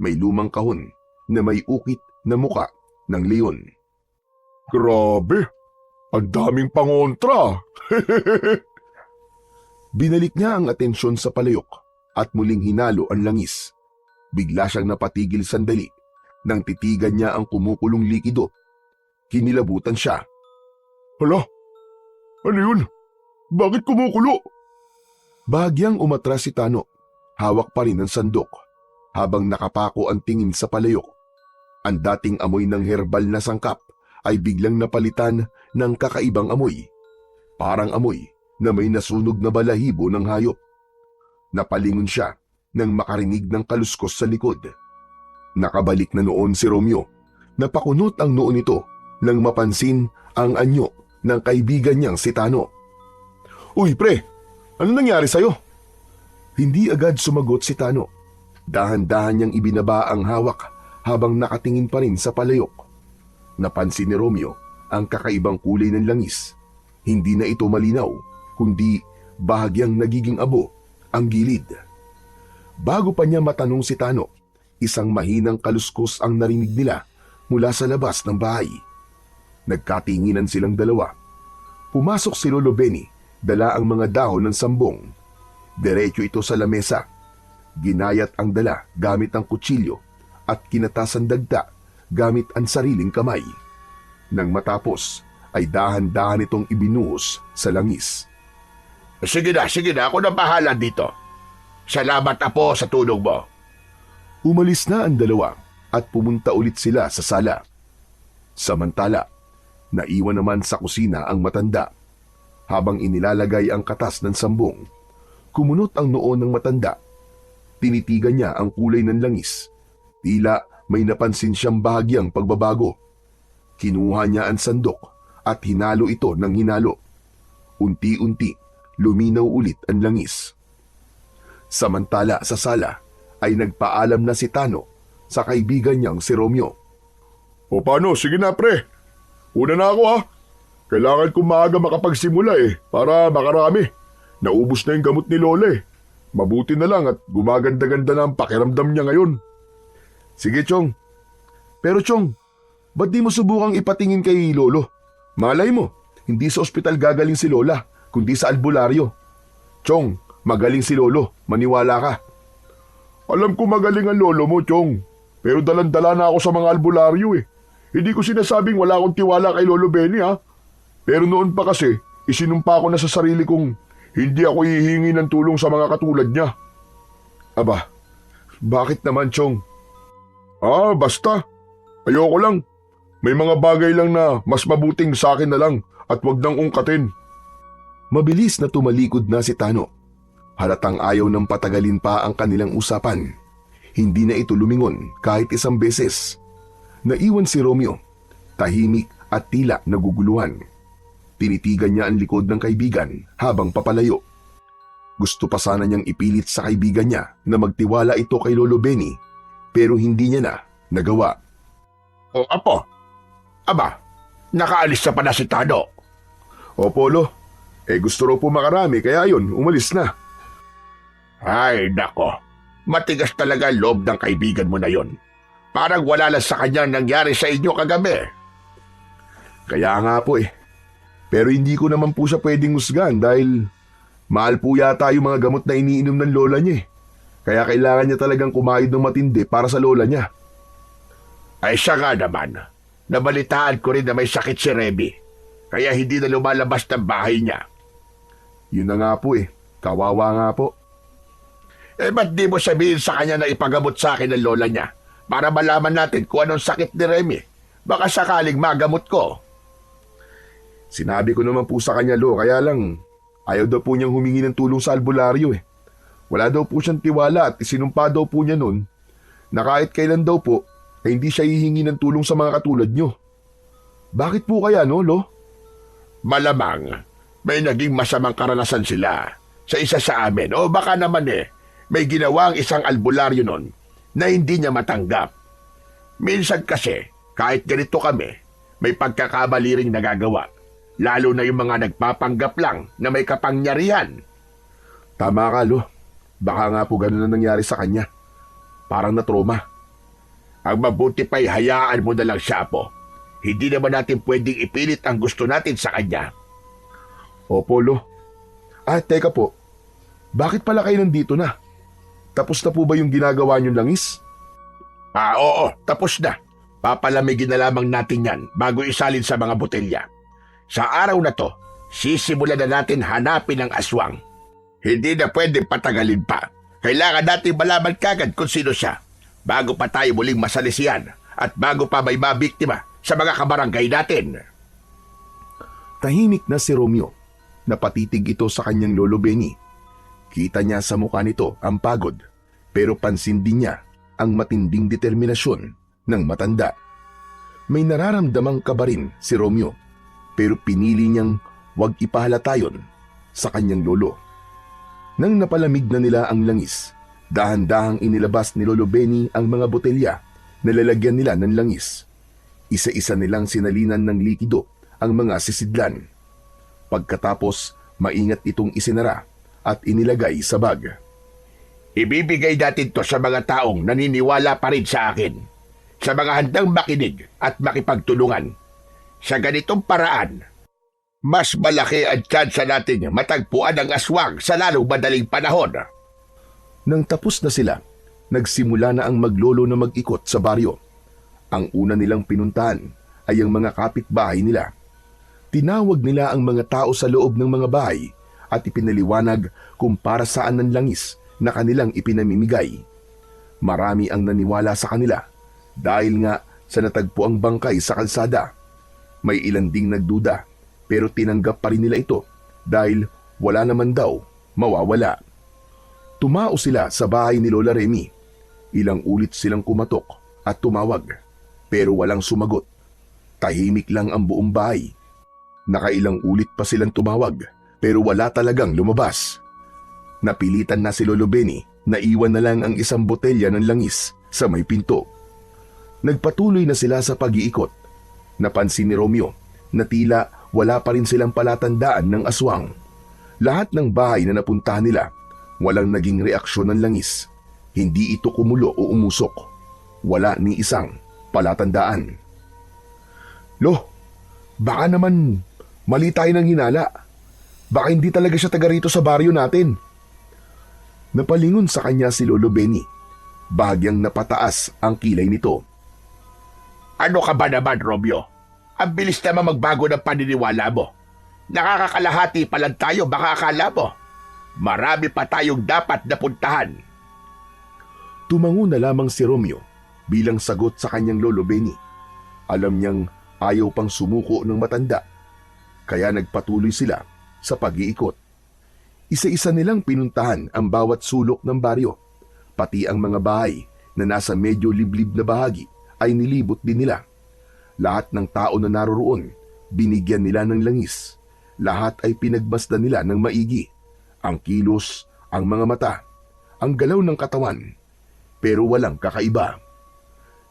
may lumang kahon na may ukit na muka ng leon. Grabe, ang daming pangontra. Binalik niya ang atensyon sa palayok at muling hinalo ang langis. Bigla siyang napatigil sandali nang titigan niya ang kumukulong likido. Kinilabutan siya. Hala, ano yun? Bakit kumukulo? Bahagyang umatras si Tano. Hawak pa rin ang sandok habang nakapako ang tingin sa palayok. Ang dating amoy ng herbal na sangkap ay biglang napalitan ng kakaibang amoy. Parang amoy na may nasunog na balahibo ng hayop. Napalingon siya nang makarinig ng kaluskos sa likod. Nakabalik na noon si Romeo. Napakunot ang noo nito nang mapansin ang anyo ng kaibigan niyang si Tano. Uy pre, ano nangyari sa'yo? Hindi agad sumagot si Tano. Dahan-dahan niyang ibinaba ang hawak habang nakatingin pa rin sa palayok. Napansin ni Romeo ang kakaibang kulay ng langis. Hindi na ito malinaw, kundi bahagyang nagiging abo ang gilid. Bago pa niya matanong si Tano, isang mahinang kaluskos ang narinig nila mula sa labas ng bahay. Nagkatinginan silang dalawa. Pumasok si Lolo Benny, dala ang mga dahon ng sambong. Diretso ito sa lamesa. Ginayat ang dala gamit ang kutsilyo at kinatasan dagta gamit ang sariling kamay. Nang matapos, ay dahan-dahan itong ibinuhos sa langis. Sige na, ako na bahala dito. Salamat apo sa tulong mo. Umalis na ang dalawa at pumunta ulit sila sa sala. Samantala, naiwan naman sa kusina ang matanda. Habang inilalagay ang katas ng sambong, kumunot ang noo ng matanda. Tinitigan niya ang kulay ng langis. Tila may napansin siyang bahagyang pagbabago. Kinuha niya ang sandok at hinalo ito ng hinalo. Unti-unti, luminaw ulit ang langis. Samantala sa sala ay nagpaalam na si Tano sa kaibigan niyang si Romeo. O paano, sige na pre. Una na ako ha. Kailangan kong maaga makapagsimula para makarami. Naubos na yung gamot ni Lola Mabuti na lang at gumaganda-ganda na ang pakiramdam niya ngayon. Sige Chong. Pero Chong, ba't di mo subukang ipatingin kay Lolo? Malay mo, hindi sa ospital gagaling si Lola, kundi sa albularyo. Chong, magaling si Lolo, maniwala ka. Alam ko magaling ang lolo mo, Chong. Pero dalan-dala na ako sa mga albularyo Hindi ko sinasabing wala akong tiwala kay Lolo Benny ha. Pero noon pa kasi, isinumpa ko na sa sarili kong hindi ako hihingi ng tulong sa mga katulad niya. Aba, bakit naman Chong? Basta. Ayoko lang. May mga bagay lang na mas mabuting sa akin na lang at wag nang ungkatin. Mabilis na tumalikod na si Tano. Halatang ayaw ng patagalin pa ang kanilang usapan. Hindi na ito lumingon kahit isang beses. Naiwan si Romeo, tahimik at tila naguguluhan. Tinitigan niya ang likod ng kaibigan habang papalayo. Gusto pa sana niyang ipilit sa kaibigan niya na magtiwala ito kay Lolo Benny, pero hindi niya na nagawa. O apo, aba, nakaalis na pala si Tado. Opo, Lo. Gusto raw po makarami kaya yun, umalis na. Ay, nako. Matigas talaga ang loob ng kaibigan mo na yon. Parang wala lang sa kanya nangyari sa inyo kagabi. Kaya nga po Pero hindi ko naman po siya pwedeng husgan dahil mahal po yata yung mga gamot na iniinom ng lola niya Kaya kailangan niya talagang kumayod ng matindi para sa lola niya. Ay siya nga naman. Nabalitaan ko rin na may sakit si Remy. Kaya hindi na lumalabas ng bahay niya. Yun na nga po Kawawa nga po. Ba't di mo sabihin sa kanya na ipagamot sa akin ng lola niya para malaman natin kung anong sakit ni Remy? Baka sakaling magamot ko. Sinabi ko naman po sa kanya, Lo, kaya lang ayaw daw po niyang humingi ng tulong sa albularyo Wala daw po siyang tiwala at isinumpa daw po niya nun na kahit kailan daw po ay hindi siya hihingi ng tulong sa mga katulad niyo. Bakit po kaya, no, Lo? Malamang may naging masamang karanasan sila sa isa sa amin o baka naman may ginawang isang albularyo nun na hindi niya matanggap. Minsan kasi kahit ganito kami may pagkakamali ring nagagawa, lalo na yung mga nagpapanggap lang na may kapangyarihan. Tama ka, Lo. Baka nga po ganun na nangyari sa kanya. Parang na-trauma. Ang mabuti pa'y hayaan mo na lang siya, Apo. Hindi naman natin pwedeng ipilit ang gusto natin sa kanya. Opo, Lo. Teka po. Bakit pala kayo nandito na? Tapos na po ba yung ginagawa niyong langis? Oo, tapos na. Papalamigin na lamang natin yan bago isalin sa mga botelya. Sa araw na to, sisimulan na natin hanapin ang aswang. Hindi na pwedeng patagalin pa. Kailangan natin malaman kagad kung sino siya bago pa tayo muling masalisihan at bago pa may mabiktima sa mga kabarangay natin. Tahimik na si Romeo. Napatitig ito sa kanyang Lolo Benny. Kita niya sa mukha nito ang pagod, pero pansin din niya ang matinding determinasyon ng matanda. May nararamdamang kaba rin si Romeo, pero pinili niyang huwag ipahalata yon sa kanyang lolo. Nang napalamig na nila ang langis, dahan-dahang inilabas ni Lolo Benny ang mga botelya na lalagyan nila ng langis. Isa-isa nilang sinalinan ng likido ang mga sisidlan. Pagkatapos, maingat itong isinara at inilagay sa bag. Ibibigay natin to sa mga taong naniniwala pa rin sa akin, sa mga handang makinig at makipagtulungan. Sa ganitong paraan, mas malaki ang tsansa natin matagpuan ang aswang sa lalong madaling panahon. Nang tapos na sila, nagsimula na ang maglolo na mag-ikot sa baryo. Ang una nilang pinuntahan ay ang mga kapitbahay nila. Tinawag nila ang mga tao sa loob ng mga bahay at ipinaliwanag kung para saan ang langis na kanilang ipinamimigay. Marami ang naniwala sa kanila dahil nga sa natagpo ang bangkay sa kalsada. May ilan ding nagduda pero tinanggap pa rin nila ito dahil wala naman daw mawawala. Tumao sila sa bahay ni Lola Remy. Ilang ulit silang kumatok at tumawag pero walang sumagot. Tahimik lang ang buong bahay. Nakailang ulit pa silang tumawag pero wala talagang lumabas. Napilitan na si Lolo Benny na iwan na lang ang isang botelya ng langis sa may pinto. Nagpatuloy na sila sa pag-iikot. Napansin ni Romeo na tila wala pa rin silang palatandaan ng aswang. Lahat ng bahay na napuntahan nila, walang naging reaksyon ng langis. Hindi ito kumulo o umusok. Wala ni isang palatandaan. Lo, baka naman mali tayo ng hinala. Baka hindi talaga siya taga rito sa baryo natin. Napalingon sa kanya si Lolo Benny. Bahagyang napataas ang kilay nito. Ano ka ba naman, Romeo? Ang bilis naman magbago ng paniniwala mo. Nakakakalahati pa lang tayo, baka akala mo. Marami pa tayong dapat napuntahan. Tumango na lamang si Romeo bilang sagot sa kanyang Lolo Benny. Alam niyang ayaw pang sumuko ng matanda. Kaya nagpatuloy sila sa pag-iikot. Isa-isa nilang pinuntahan ang bawat sulok ng baryo. Pati ang mga bahay na nasa medyo liblib na bahagi ay nilibot din nila. Lahat ng tao na naroroon, binigyan nila ng langis Lahat ay pinagmasdan nila ng maigi. Ang kilos, ang mga mata, ang galaw ng katawan. Pero walang kakaiba.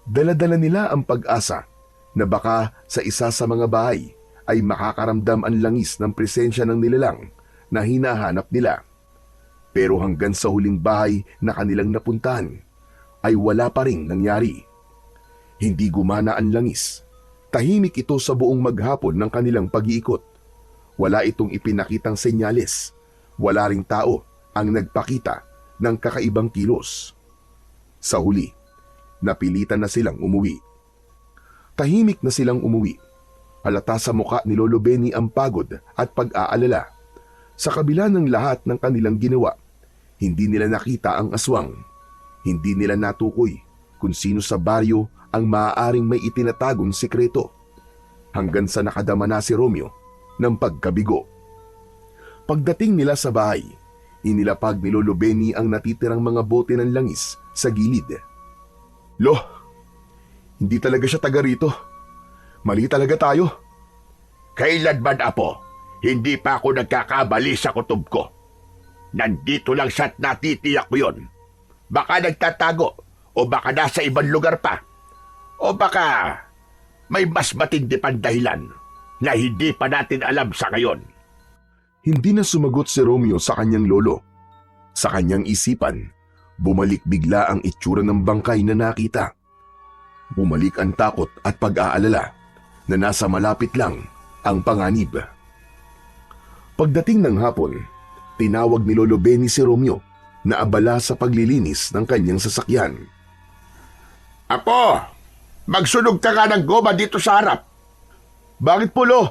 Dala-dala nila ang pag-asa na baka sa isa sa mga bahay ay makakaramdam ang langis ng presensya ng nilalang na hinahanap nila. Pero hanggang sa huling bahay na kanilang napuntahan, ay wala pa ring nangyari. Hindi gumana ang langis. Tahimik ito sa buong maghapon ng kanilang pag-iikot. Wala itong ipinakitang senyales. Wala ring tao ang nagpakita ng kakaibang kilos. Sa huli, napilitan na silang umuwi. Tahimik na silang umuwi. Halata sa muka ni Lolo Benny ang pagod at pag-aalala. Sa kabila ng lahat ng kanilang ginawa, hindi nila nakita ang aswang. Hindi nila natukoy kung sino sa baryo ang maaaring may itinatagong sikreto. Hanggang sa nakadama na si Romeo ng pagkabigo. Pagdating nila sa bahay, inilapag ni Lolo Benny ang natitirang mga bote ng langis sa gilid. Lo, hindi talaga siya taga rito. Mali talaga tayo. Kailanman, Apo? Hindi pa ako nagkakabali sa kutob ko. Nandito lang siya at natitiyak ko yun. Baka nagtatago o baka nasa ibang lugar pa. O baka may mas matindi pang dahilan na hindi pa natin alam sa ngayon. Hindi na sumagot si Romeo sa kanyang lolo. Sa kanyang isipan, bumalik bigla ang itsura ng bangkay na nakita. Bumalik ang takot at pag-aalala na nasa malapit lang ang panganib. Pagdating ng hapon, tinawag ni Lolo Benny si Romeo na abala sa paglilinis ng kanyang sasakyan. Apo, magsunog ka ng goma dito sa harap. Bakit po, Lo?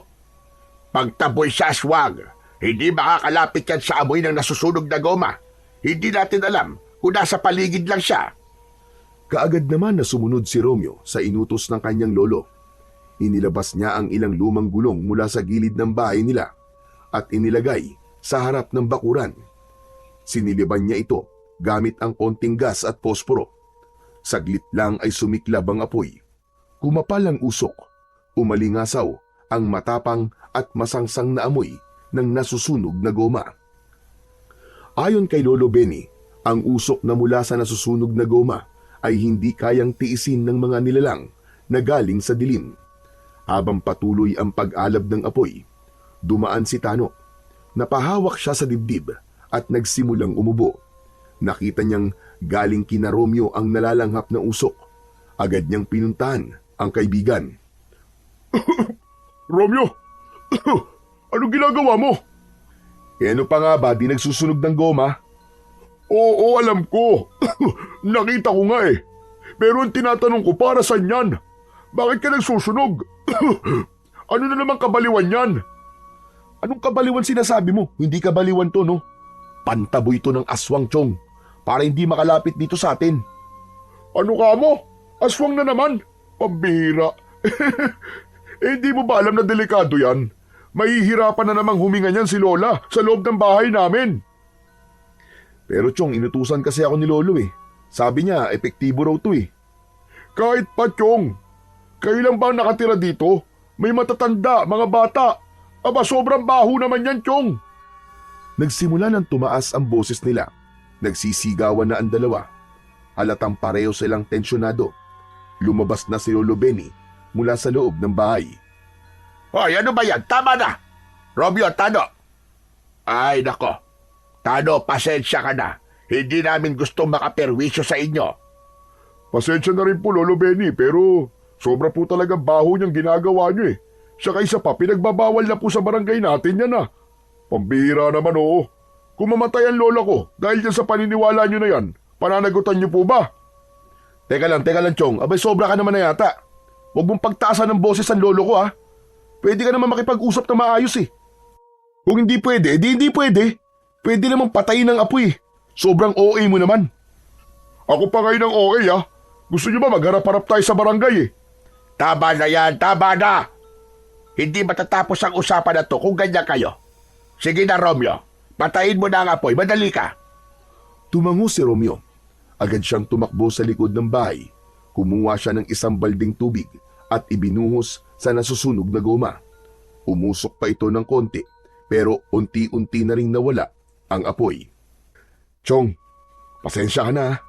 Pagtaboy sa aswang, hindi makakalapit yan sa amoy ng nasusunog na goma. Hindi natin alam kung nasa paligid lang siya. Kaagad naman na sumunod si Romeo sa inutos ng kanyang lolo. Inilabas niya ang ilang lumang gulong mula sa gilid ng bahay nila at inilagay sa harap ng bakuran. Siniliban niya ito gamit ang konting gas at posporo. Saglit lang ay sumiklab ang apoy. Kumapal ang usok. Umalingasaw ang matapang at masangsang na amoy ng nasusunog na goma. Ayon kay Lolo Benny, ang usok na mula sa nasusunog na goma ay hindi kayang tiisin ng mga nilalang na galing sa dilim. Habang patuloy ang pag-alab ng apoy, dumaan si Tano. Napahawak siya sa dibdib at nagsimulang umubo. Nakita niyang galing kina Romeo ang nalalanghap na usok. Agad niyang pinuntahan ang kaibigan. Romeo, anong ginagawa mo? Ano pa nga ba, di nagsusunog ng goma? Oo, alam ko. Nakita ko nga eh. Pero ang tinatanong ko, para saan yan? Bakit ka nagsusunog? Ano na naman kabaliwan yan? Anong kabaliwan sinasabi mo? Hindi kabaliwan to, no? Pantaboy to ng aswang, Chong, para hindi makalapit dito sa atin. Ano ka mo? Aswang na naman? Pambihira. Hindi mo ba alam na delikado yan? Mahihirapan na namang huminga niyan si Lola sa loob ng bahay namin. Pero Chong, inutusan kasi ako ni Lolo eh. Sabi niya, epektibo raw to eh. Kahit pa, Chong. Kayo lang ba nakatira dito? May matatanda, mga bata. Aba, sobrang baho naman yan, Chong. Nagsimula ng tumaas ang boses nila. Nagsisigawan na ang dalawa. Halatang pareho silang tensyonado. Lumabas na si Lolo Benny mula sa loob ng bahay. Hoy, ano ba yan? Tama na! Romeo, Tano! Ay, nako. Tano, pasensya ka na. Hindi namin gustong makaperwisyo sa inyo. Pasensya na rin po, Lolo Benny, pero sobra po talaga baho niyang ginagawa niyo eh. Saka isa pa, pinagbabawal na po sa barangay natin yan ah. Pambihira naman oo. Kung mamatay ang lola ko dahil dyan sa paniniwala niyo na yan, pananagutan niyo po ba? Teka lang, Chong. Abay, sobra ka naman na yata. Huwag mong pagtaasan ng boses ang lolo ko ha. Pwede ka naman makipag-usap na maayos eh. Kung hindi pwede, hindi pwede. Pwede namang patayin ng apoy. Sobrang OA mo naman. Ako pa ngayon ang OA ah. Gusto niyo ba magharap-harap tayo sa barangay eh? Tama na yan, tama na! Hindi matatapos ang usapan na to kung ganyan kayo. Sige na, Romeo. Patayin mo na ang apoy. Madali ka. Tumango si Romeo. Agad siyang tumakbo sa likod ng bahay. Kumuha siya ng isang balding tubig at ibinuhos sa nasusunog na goma. Umusok pa ito ng konti pero unti-unti na ring nawala ang apoy. Chong, pasensya ka na.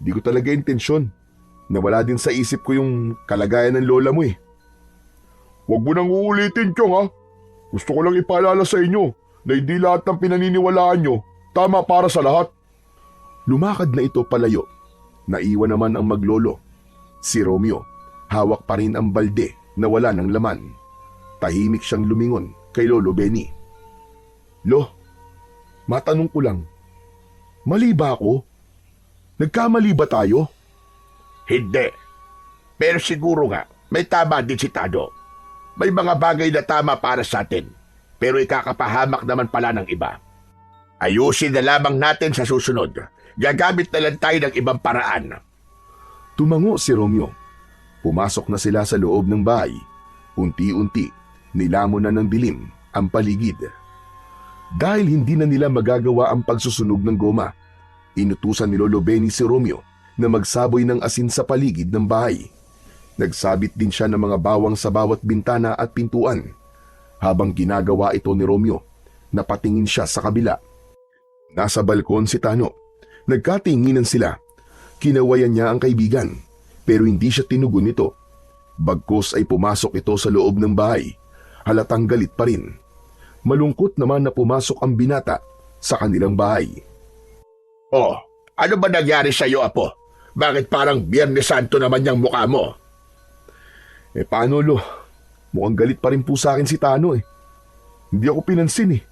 Di ko talaga intensyon. Nawala din sa isip ko yung kalagayan ng lola mo eh. Huwag mo nang uulitin, Chong ha. Gusto ko lang ipaalala sa inyo na hindi lahat ng pinaniniwalaan nyo tama para sa lahat. Lumakad na ito palayo. Naiwan naman ang maglolo. Si Romeo, hawak pa rin ang balde na wala ng laman. Tahimik siyang lumingon kay Lolo Benny. Lo, matanong ko lang, mali ba ako? Nagkamali ba tayo? Hindi. Pero siguro nga, may tama din si Tado. May mga bagay na tama para sa atin, pero ikakapahamak naman pala ng iba. Ayusin na lamang natin sa susunod. Gagamit na lang tayo ng ibang paraan. Tumango si Romeo. Pumasok na sila sa loob ng bahay. Unti-unti, nilamon na ng dilim ang paligid. Dahil hindi na nila magagawa ang pagsusunog ng goma, inutusan ni Lolo Benny si Romeo na magsaboy ng asin sa paligid ng bahay. Nagsabit din siya ng mga bawang sa bawat bintana at pintuan. Habang ginagawa ito ni Romeo, napatingin siya sa kabila. Nasa balkon si Tano. Nagkatinginan sila. Kinawayan niya ang kaibigan, pero hindi siya tinugon nito. Bagkus ay pumasok ito sa loob ng bahay. Halatang galit pa rin. Malungkot naman na pumasok ang binata sa kanilang bahay. Oh, ano ba nangyari sa iyo, Apo? Bakit parang Biyernes Santo naman yung mukha mo? Paano, Lo? Mukhang galit pa rin po sa akin si Tano eh. Hindi ako pinansin eh.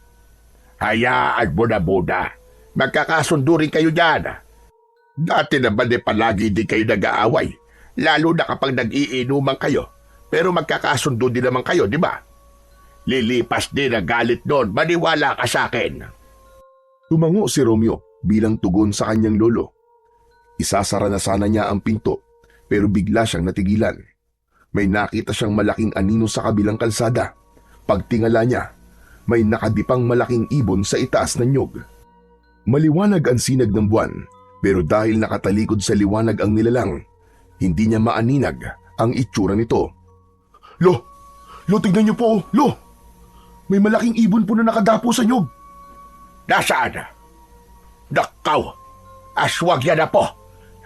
Hayaan mo na, Buda. Magkakasundo rin kayo dyan. Dati naman palagi din kayo nag-aaway, lalo na kapag nag-iinuman kayo. Pero magkakasundo din naman kayo, di ba? Lilipas din ang galit doon, maniwala ka sa akin. Tumango si Romeo bilang tugon sa kanyang lolo. Isasara na sana niya ang pinto, pero bigla siyang natigilan. May nakita siyang malaking anino sa kabilang kalsada. Pagtingala niya, may nakadipang malaking ibon sa itaas ng nyog. Maliwanag ang sinag ng buwan, pero dahil nakatalikod sa liwanag ang nilalang, hindi niya maaninag ang itsura nito. Lo, tignan niyo po, Lo! May malaking ibon po na nakadapo sa nyog. Nasaan? Nakaw! Aswag yan na po!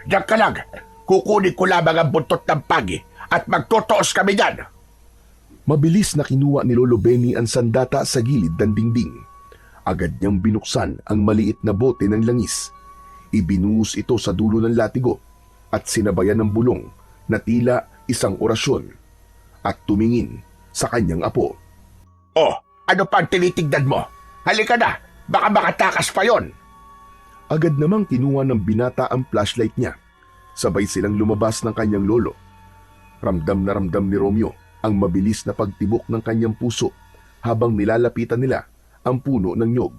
Diyan ka lang! Kukunin ko lamang ang buntot ng pagi at magtotoos kami dyan! Mabilis na kinuha ni Lolo Benny ang sandata sa gilid ng dingding. Agad niyang binuksan ang maliit na bote ng langis. Ibinuhos ito sa dulo ng latigo at sinabayan ng bulong na tila isang orasyon at tumingin sa kanyang apo. Oh, ano pang tinitignan mo? Halika na, baka makatakas pa yon. Agad namang kinuha ng binata ang flashlight niya. Sabay silang lumabas ng kanyang lolo. Ramdam na ramdam ni Romeo ang mabilis na pagtibok ng kanyang puso habang nilalapitan nila ang puno ng nyog.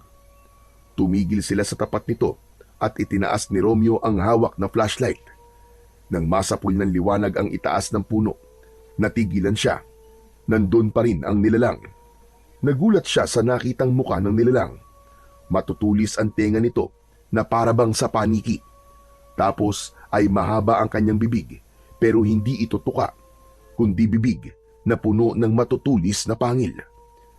Tumigil sila sa tapat nito at itinaas ni Romeo ang hawak na flashlight. Nang masapul ng liwanag ang itaas ng puno, natigilan siya. Nandun pa rin ang nilalang. Nagulat siya sa nakitang muka ng nilalang. Matutulis ang tenga nito na parabang sa paniki. Tapos ay mahaba ang kanyang bibig pero hindi ito tuka, kundi bibig na puno ng matutulis na pangil.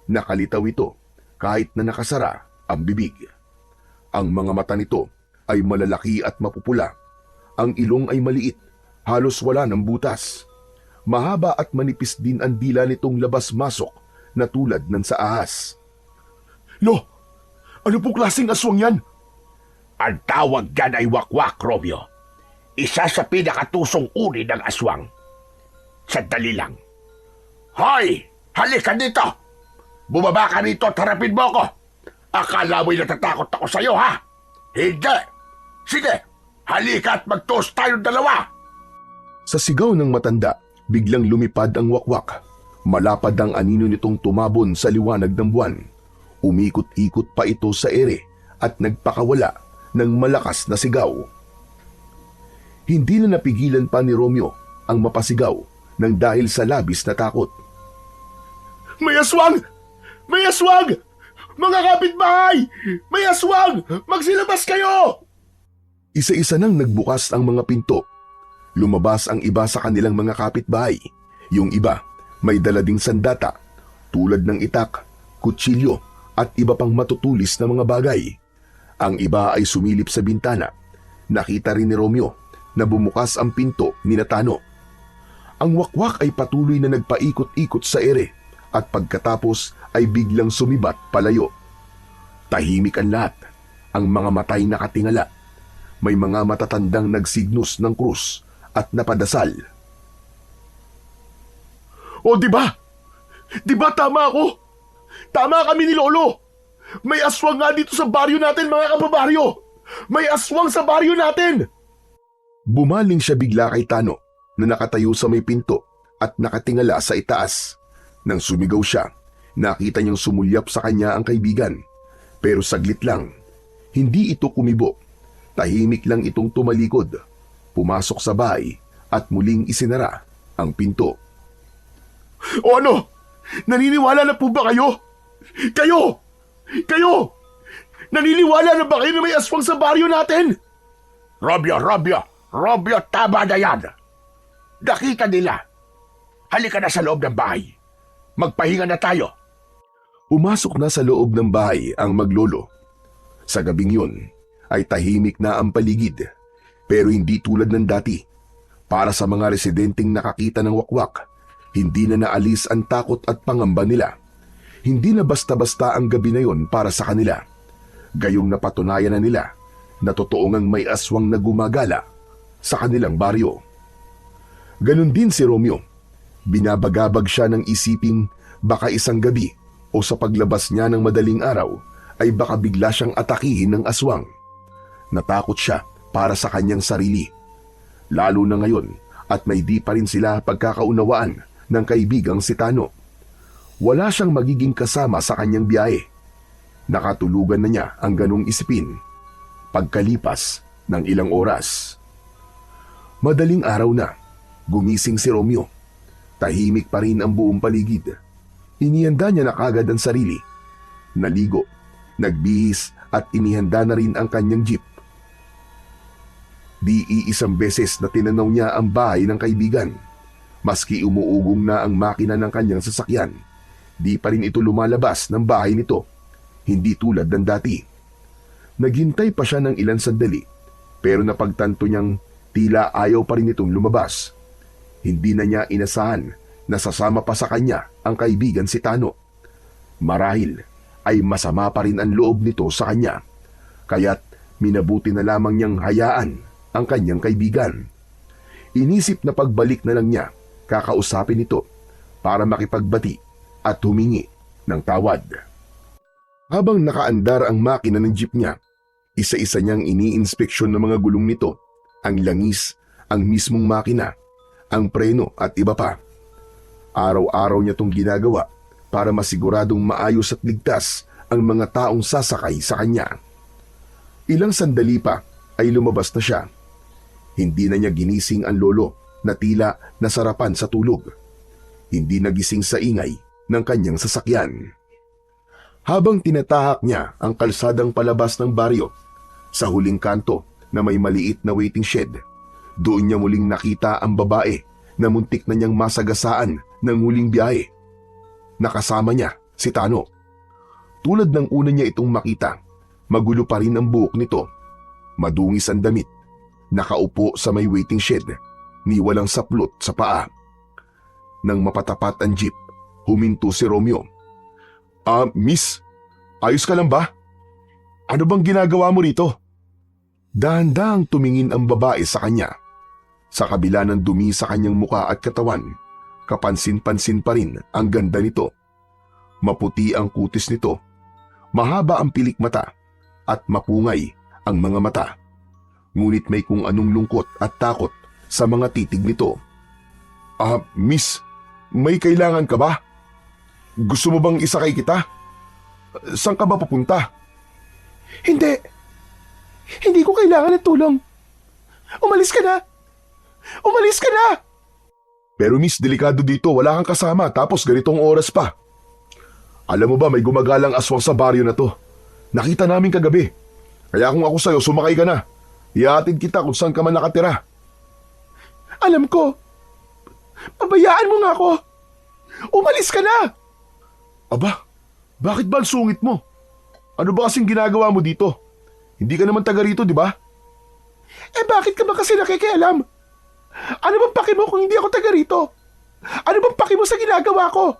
Nakalitaw ito kahit na nakasara ang bibig. Ang mga mata nito ay malalaki at mapupula. Ang ilong ay maliit, halos wala ng butas. Mahaba at manipis din ang dila nitong labas-masok na tulad ng sa ahas. Lo! Ano pong klaseng aswang yan? Ang tawag dyan ay wakwak, Romeo. Isa sa pinakatusong uri ng aswang. Sandali lang. Hoy! Halika dito! Bumaba ka rito at harapin mo ako! Akala mo'y natatakot ako sa'yo, ha? Hindi! Sige! Halika at mag-toast tayong dalawa! Sa sigaw ng matanda, biglang lumipad ang wakwak. Malapad ang anino nitong tumabon sa liwanag ng buwan. Umikot-ikot pa ito sa ere at nagpakawala ng malakas na sigaw. Hindi na napigilan pa ni Romeo ang mapasigaw nang dahil sa labis na takot. May aswang! May aswang! Mga kapitbahay! May aswang! Magsilabas kayo! Isa-isa nang nagbukas ang mga pinto. Lumabas ang iba sa kanilang mga kapitbahay. Yung iba, may dala ding sandata, tulad ng itak, kutsilyo at iba pang matutulis na mga bagay. Ang iba ay sumilip sa bintana. Nakita rin ni Romeo na bumukas ang pinto ni Tano. Ang wakwak ay patuloy na nagpaikot-ikot sa ere at pagkatapos ay biglang sumibat palayo. Tahimik ang lahat, ang mga matay nakatingala. May mga matatandang nagsignos ng krus at napadasal. O di ba? Di ba tama ako? Tama kami ni Lolo. May aswang nga dito sa baryo natin, mga kababaryo. May aswang sa baryo natin. Bumaling siya bigla kay Tano na nakatayo sa may pinto at nakatingala sa itaas. Nang sumigaw siya, nakita niyang sumulyap sa kanya ang kaibigan. Pero saglit lang, hindi ito kumibo. Tahimik lang itong tumalikod, pumasok sa bahay at muling isinara ang pinto. O ano? Naniniwala na po ba kayo? Kayo! Kayo! Naniniwala na ba kayo na may aswang sa baryo natin? Robyo, tama na yan. Nakita nila. Halika na sa loob ng bahay. Magpahinga na tayo. Pumasok na sa loob ng bahay ang maglolo. Sa gabing yun ay tahimik na ang paligid, pero hindi tulad ng dati. Para sa mga residenteng nakakita ng wakwak, hindi na naalis ang takot at pangamba nila. Hindi na basta-basta ang gabi na yon para sa kanila. Gayong napatunayan na nila na totoo ngang may aswang na gumagala sa kanilang baryo. Ganon din si Romeo. Binabagabag siya ng isiping baka isang gabi o sa paglabas niya ng madaling araw ay baka bigla siyang atakihin ng aswang. Natakot siya para sa kanyang sarili. Lalo na ngayon at may di pa rin sila pagkakaunawaan ng kaibigang si Tano. Wala siyang magiging kasama sa kanyang biyahe. Nakatulugan na niya ang ganong isipin pagkalipas ng ilang oras. Madaling araw na, gumising si Romeo. Tahimik pa rin ang buong paligid. Inihanda niya na kagad ang sarili. Naligo, nagbihis at inihanda na rin ang kanyang jeep. Di iisang beses na tinanaw niya ang bahay ng kaibigan. Maski umuugong na ang makina ng kanyang sasakyan, di pa rin ito lumalabas ng bahay nito. Hindi tulad ng dati. Naghintay pa siya ng ilang sandali, pero napagtanto niyang tila ayaw pa rin itong lumabas. Hindi na niya inasahan na sasama pa sa kanya ang kaibigan si Tano. Marahil ay masama pa rin ang loob nito sa kanya, kaya't minabuti na lamang niyang hayaan ang kanyang kaibigan. Inisip na pagbalik na lang niya, kakausapin ito para makipagbati at humingi ng tawad. Habang nakaandar ang makina ng jeep niya, isa-isa niyang iniinspeksyon ng mga gulong nito, ang langis, ang mismong makina, ang preno at iba pa. Araw-araw niya itong ginagawa para masiguradong maayos at ligtas ang mga taong sasakay sa kanya. Ilang sandali pa ay lumabas na siya. Hindi na niya ginising ang lolo na tila nasarapan sa tulog. Hindi nagising sa ingay ng kanyang sasakyan. Habang tinatahak niya ang kalsadang palabas ng baryo, sa huling kanto na may maliit na waiting shed, doon niya muling nakita ang babae na muntik na niyang masagasaan ng huling biyahe. Nakasama niya si Tano. Tulad ng una niya itong makita, magulo pa rin ang buhok nito. Madungis ang damit. Nakaupo sa may waiting shed, ni walang saplot sa paa. Nang mapatapat ang jeep, huminto si Romeo. Miss, ayos ka lang ba? Ano bang ginagawa mo rito? Dahan-dahang tumingin ang babae sa kanya. Sa kabila ng dumi sa kanyang muka at katawan, kapansin-pansin pa rin ang ganda nito. Maputi ang kutis nito, mahaba ang pilik mata, at mapungay ang mga mata. Ngunit may kung anong lungkot at takot sa mga titig nito. Miss, may kailangan ka ba? Gusto mo bang isakay kita? Saan ka ba papunta? Hindi. Hindi ko kailangan ng tulong. Umalis ka na. Umalis ka na. Pero miss, delikado dito. Wala kang kasama tapos ganitong oras pa. Alam mo ba, may gumagalang aswang sa baryo na to. Nakita namin kagabi. Kaya kung ako sa'yo, sumakay ka na. Ihatid kita kung saan ka man nakatira. Alam ko. Pabayaan mo nga ako. Umalis ka na. Aba, Bakit ba ang sungit mo? Ano ba kasing ginagawa mo dito? Hindi ka naman taga rito, di ba? Bakit ka ba kasi nakikialam? Ano bang paki mo kung hindi ako taga rito? Ano bang paki mo sa ginagawa ko?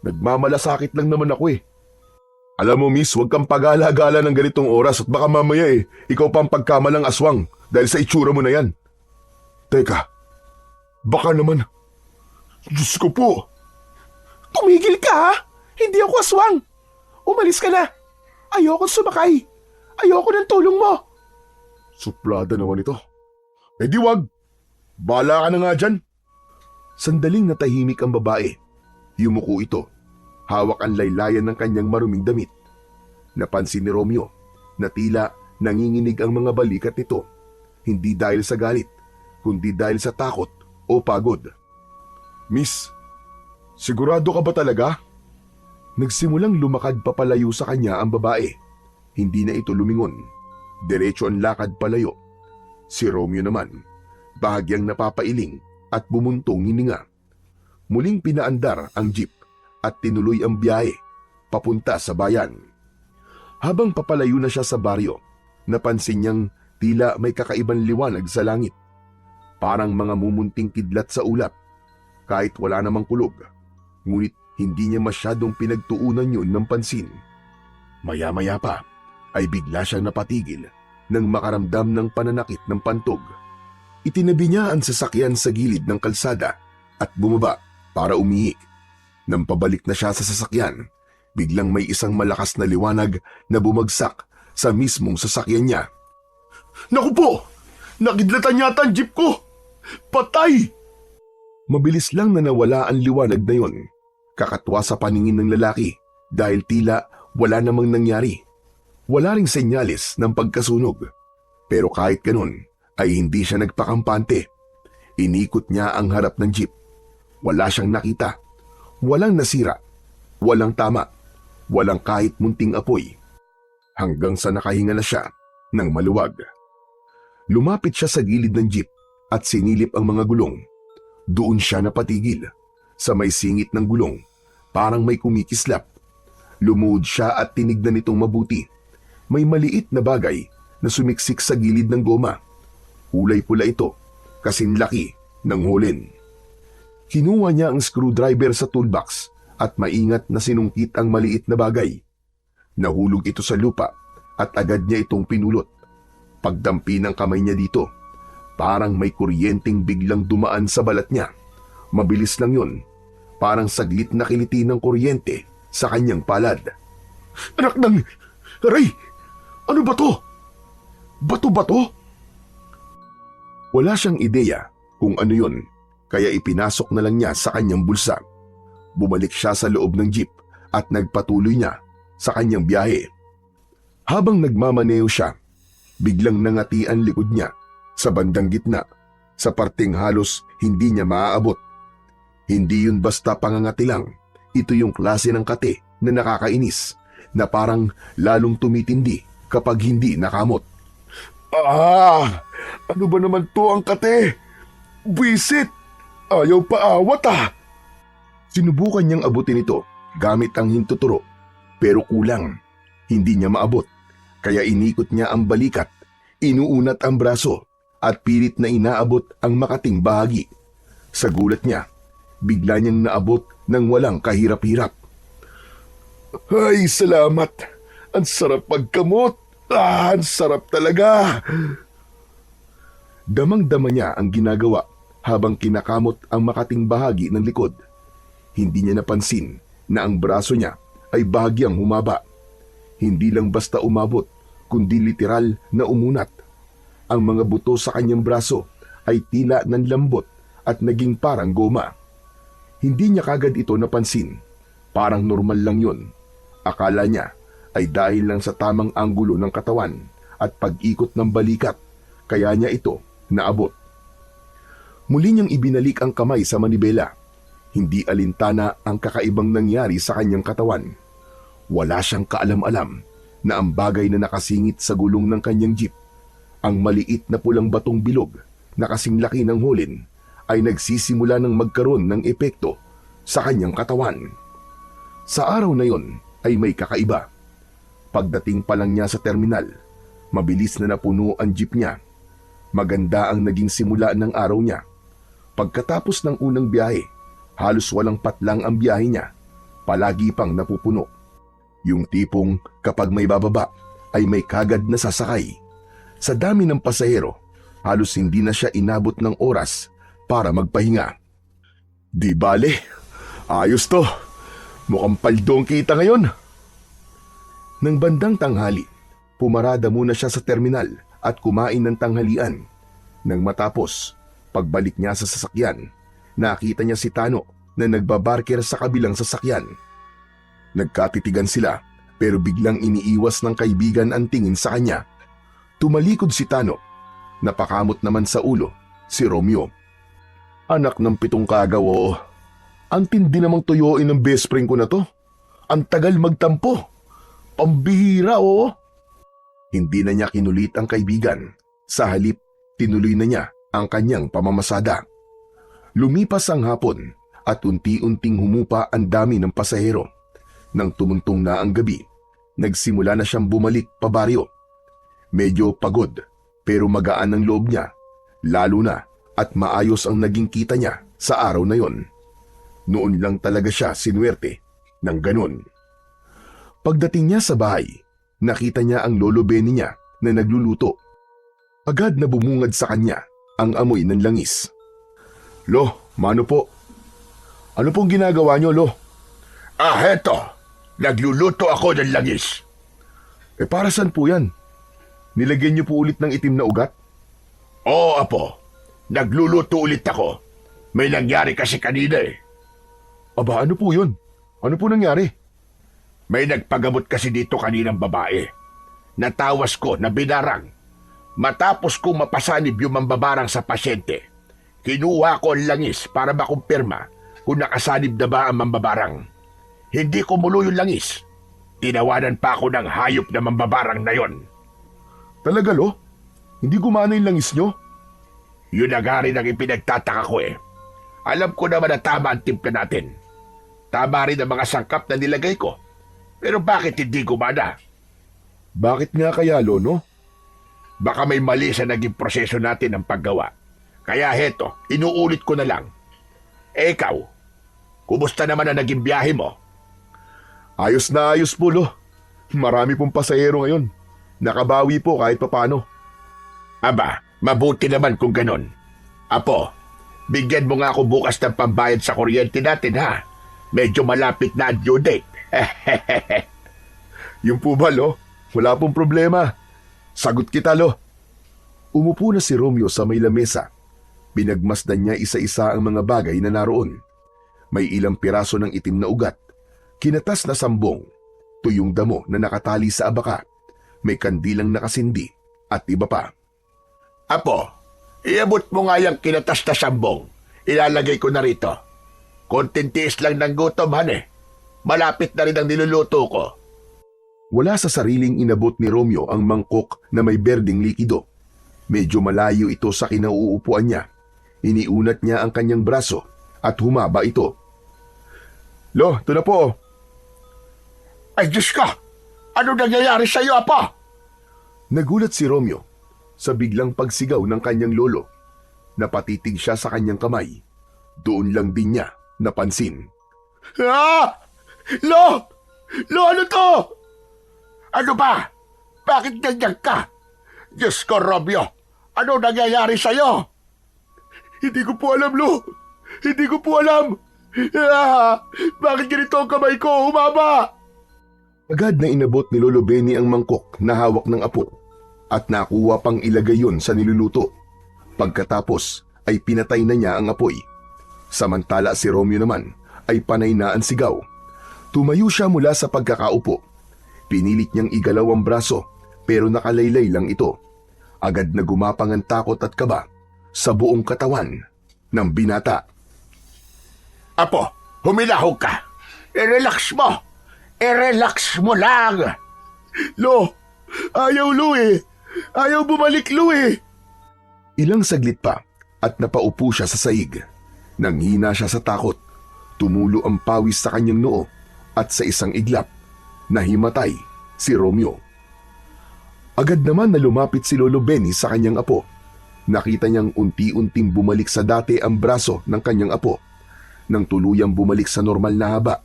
Nagmamalasakit lang naman ako eh. Alam mo miss, huwag kang pag-alagala ng ganitong oras at baka mamaya ikaw pa ang pagkamalang aswang dahil sa itsura mo na yan. Teka, baka naman. Diyos ko po. Tumigil ka ha? Hindi ako aswang. Umalis ka na. Ayoko sumakay. Ayoko ng tulong mo. Suplada naman ito. Di wag. Bala ka na nga dyan. Sandaling natahimik ang babae. Yumuko ito. Hawak ang laylayan ng kanyang maruming damit. Napansin ni Romeo na tila nanginginig ang mga balikat nito. Hindi dahil sa galit, kundi dahil sa takot o pagod. Miss, sigurado ka ba talaga? Nagsimulang lumakad papalayo sa kanya ang babae. Hindi na ito lumingon. Diretso ang lakad palayo. Si Romeo naman, bahagyang napapailing at bumuntong hininga. Muling pinaandar ang jeep at tinuloy ang biyahe papunta sa bayan. Habang papalayo na siya sa baryo, napansin niyang tila may kakaibang liwanag sa langit. Parang mga mumunting kidlat sa ulap. Kahit wala namang kulog, ngunit hindi niya masyadong pinagtuunan yun ng pansin. Maya-maya pa ay bigla siyang napatigil nang makaramdam ng pananakit ng pantog. Itinabi niya ang sasakyan sa gilid ng kalsada at bumaba para umihi. Nang pabalik na siya sa sasakyan, biglang may isang malakas na liwanag na bumagsak sa mismong sasakyan niya. Naku po! Nakidlatan yata ang jeep ko! Patay! Mabilis lang na nawala ang liwanag na yon. Kakatwa sa paningin ng lalaki dahil tila wala namang nangyari. Wala ring senyales ng pagkasunog. Pero kahit ganun ay hindi siya nagpakampante. Inikot niya ang harap ng jeep. Wala siyang nakita. Walang nasira. Walang tama. Walang kahit munting apoy. Hanggang sa nakahinga na siya ng maluwag. Lumapit siya sa gilid ng jeep at sinilip ang mga gulong. Doon siya napatigil. Sa may singit ng gulong, parang may kumikislap. Lumuhod siya at tinignan itong mabuti. May maliit na bagay na sumiksik sa gilid ng goma. Kulay pula ito, kasing laki ng hulin. Kinuha niya ang screwdriver sa toolbox at maingat na sinungkit ang maliit na bagay. Nahulog ito sa lupa at agad niya itong pinulot. Pagdampi ng kamay niya dito, parang may kuryenteng biglang dumaan sa balat niya. Mabilis lang yun, parang saglit na kiliti ng kuryente sa kanyang palad. Anak ng... Aray! Ano ba to? Bato-bato? Wala siyang ideya kung ano yun, kaya ipinasok na lang niya sa kanyang bulsa. Bumalik siya sa loob ng jeep at nagpatuloy niya sa kanyang biyahe. Habang nagmamaneo siya, biglang nangati ang likod niya sa bandang gitna, sa parteng halos hindi niya maaabot. Hindi yun basta pangangati lang, ito yung klase ng kate na nakakainis, na parang lalong tumitindi kapag hindi nakamot. Ano ba naman to ang kate? Buisit! Ayaw paawat Sinubukan niyang abutin ito gamit ang hintuturo, pero kulang. Hindi niya maabot, kaya inikot niya ang balikat, inuunat ang braso, at pilit na inaabot ang makating bahagi. Sa gulat niya, bigla niyang naabot ng walang kahirap-hirap. Ay, salamat! Ang sarap pagkamot! Ang sarap talaga! Damang-dama niya ang ginagawa habang kinakamot ang makating bahagi ng likod. Hindi niya napansin na ang braso niya ay bahagyang humaba. Hindi lang basta umabot, kundi literal na umunat. Ang mga buto sa kanyang braso ay tila nanlambot at naging parang goma. Hindi niya kagad ito napansin. Parang normal lang yun. Akala niya ay dahil lang sa tamang anggulo ng katawan at pag-ikot ng balikat, kaya niya ito naabot. Muli niyang ibinalik ang kamay sa manibela. Hindi alintana ang kakaibang nangyari sa kanyang katawan. Wala siyang kaalam-alam na ang bagay na nakasingit sa gulong ng kanyang jeep, ang maliit na pulang batong bilog na kasing laki ng hulin, ay nagsisimula ng magkaroon ng epekto sa kanyang katawan. Sa araw na yon, ay may kakaiba. Pagdating pa lang niya sa terminal, mabilis na napuno ang jeep niya. Maganda ang naging simula ng araw niya. Pagkatapos ng unang biyahe, halos walang patlang ang biyahe niya. Palagi pang napupuno. Yung tipong kapag may bababa ay may kagad na sasakay. Sa dami ng pasahero, halos hindi na siya inabot ng oras para magpahinga. Di bale, ayos to. Mukhang paldong kita ngayon. Nang bandang tanghali, pumarada muna siya sa terminal at kumain ng tanghalian. Nang matapos, pagbalik niya sa sasakyan, nakita niya si Tano na nagbabarker sa kabilang sasakyan. Nagkatitigan sila pero biglang iniiwas ng kaibigan ang tingin sa kanya. Tumalikod si Tano. Napakamot naman sa ulo si Romeo. Anak ng 7 kagaw, oo. Ang tindi namang tuyuin ng best friend ko na to. Ang tagal magtampo. Pambihira, oo. Hindi na niya kinulit ang kaibigan. Sa halip, tinuloy na niya ang kanyang pamamasada. Lumipas ang hapon at unti-unting humupa ang dami ng pasahero. Nang tumuntong na ang gabi, nagsimula na siyang bumalik pa baryo. Medyo pagod pero magaan ang loob niya, lalo na at maayos ang naging kita niya sa araw na yon. Noon lang talaga siya sinuwerte ng ganun. Pagdating niya sa bahay, nakita niya ang lolo Benny niya na nagluluto. Agad na bumungad sa kanya ang amoy ng langis. Lo, mano po? Ano pong ginagawa niyo, Lo? Heto. Nagluluto ako ng langis. Para saan po yan? Nilagyan niyo po ulit ng itim na ugat? Oo, Apo. Nagluluto ulit ako. May nangyari kasi kanina eh. Aba, ano po yun? Ano po nangyari? May nagpagamot kasi dito kaninang babae. Natawas ko na binarang. Matapos kong mapasanib yung mambabarang sa pasyente, kinuha ko ang langis para makumpirma kung nakasanib na ba ang mambabarang. Hindi ko mulo yung langis. Tinawanan pa ako ng hayop na mambabarang na yon. Talaga, Lo? Hindi gumana yung langis nyo? Yun na nga rin ang ipinagtataka ko eh. Alam ko naman na tama ang timpla natin. Tama rin ang mga sangkap na nilagay ko. Pero bakit hindi gumana? Bakit nga kaya, Lo, no? Baka may mali sa naging proseso natin ng paggawa. Kaya heto, inuulit ko na lang. Ikaw, kumusta naman ang naging biyahe mo? Ayos na ayos po, Lo. Marami pong pasahero ngayon. Nakabawi po kahit papano. Aba, mabuti naman kung ganon. Apo, bigyan mo nga ako bukas ng pambayad sa kuryente natin ha. Medyo malapit na ang due date. Yung po ba, Lo? Wala pong problema. Sagot kita, Lo. Umupo na si Romeo sa may lamesa. Binagmasdan niya isa-isa ang mga bagay na naroon. May ilang piraso ng itim na ugat, kinatas na sambong, tuyong damo na nakatali sa abaka, may kandilang nakasindi at iba pa. Apo, iabot mo nga yung kinatas na sambong. Ilalagay ko na rito. Konting tiis lang ng gutom, hane. Malapit na rin ang niluluto ko. Wala sa sariling inabot ni Romeo ang mangkok na may berdeng likido. Medyo malayo ito sa kinauupuan niya. Iniunat niya ang kanyang braso at humaba ito. Lo, ito na po. Ay, Diyos ka! Ano nangyayari sa iyo, Apo? Nagulat si Romeo sa biglang pagsigaw ng kanyang lolo. Napatitig siya sa kanyang kamay. Doon lang din niya napansin. Ah! Lo! Lo, ano to? Ano ba? Bakit ganyan ka? Diyos ko, Romeo! Ano nangyayari sa'yo? Hindi ko po alam, Lo. Hindi ko po alam. Bakit ganito ang kamay ko? Humaba! Agad na inabot ni Lolo Benny ang mangkok na hawak ng apo at nakuha pang ilagay yon sa niluluto. Pagkatapos ay pinatay na niya ang apoy. Samantala si Romeo naman ay panay na ang sigaw. Tumayo siya mula sa pagkakaupo. Pinilit niyang igalaw ang braso pero nakalaylay lang ito. Agad na gumapang ang takot at kaba sa buong katawan ng binata. Apo, humilahog ka. I-relax mo. I-relax mo lang. Lo, ayaw, Lo eh. Ayaw bumalik, Lo eh. Ilang saglit pa at napaupo siya sa saig. Nanghina siya sa takot. Tumulo ang pawis sa kanyang noo at sa isang iglap, Nahimatay si Romeo. Agad naman na lumapit si Lolo Benny sa kanyang apo. Nakita niyang unti-unting bumalik sa dati ang braso ng kanyang apo. Nang tuluyang bumalik sa normal na haba,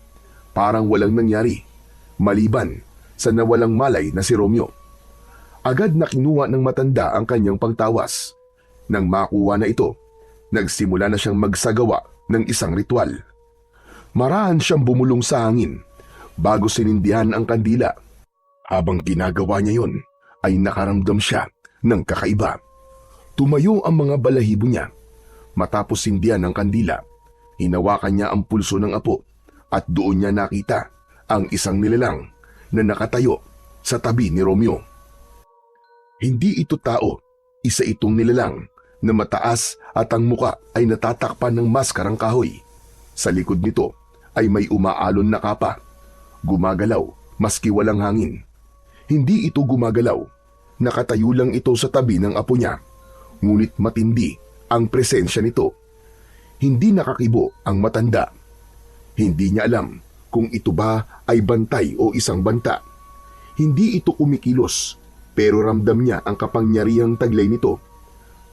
parang walang nangyari, maliban sa nawalang malay na si Romeo. Agad na kinuha ng matanda ang kanyang pangtawas. Nang makuha na ito, nagsimula na siyang magsagawa ng isang ritual. Marahan siyang bumulong sa hangin bago sinindihan ang kandila. Habang ginagawa niya yon, ay nakaramdam siya ng kakaiba. Tumayo ang mga balahibo niya. Matapos sindihan ang kandila, hinawakan niya ang pulso ng apo at doon niya nakita ang isang nilalang na nakatayo sa tabi ni Romeo. Hindi ito tao, isa itong nilalang na mataas at ang muka ay natatakpan ng maskarang kahoy. Sa likod nito ay may umaalon na kapa. Gumagalaw maski walang hangin. Hindi ito gumagalaw. Nakatayo lang ito sa tabi ng apo niya. Ngunit matindi ang presensya nito. Hindi nakakibo ang matanda. Hindi niya alam kung ito ba ay bantay o isang banta. Hindi ito kumikilos, pero ramdam niya ang kapangyarihang taglay nito.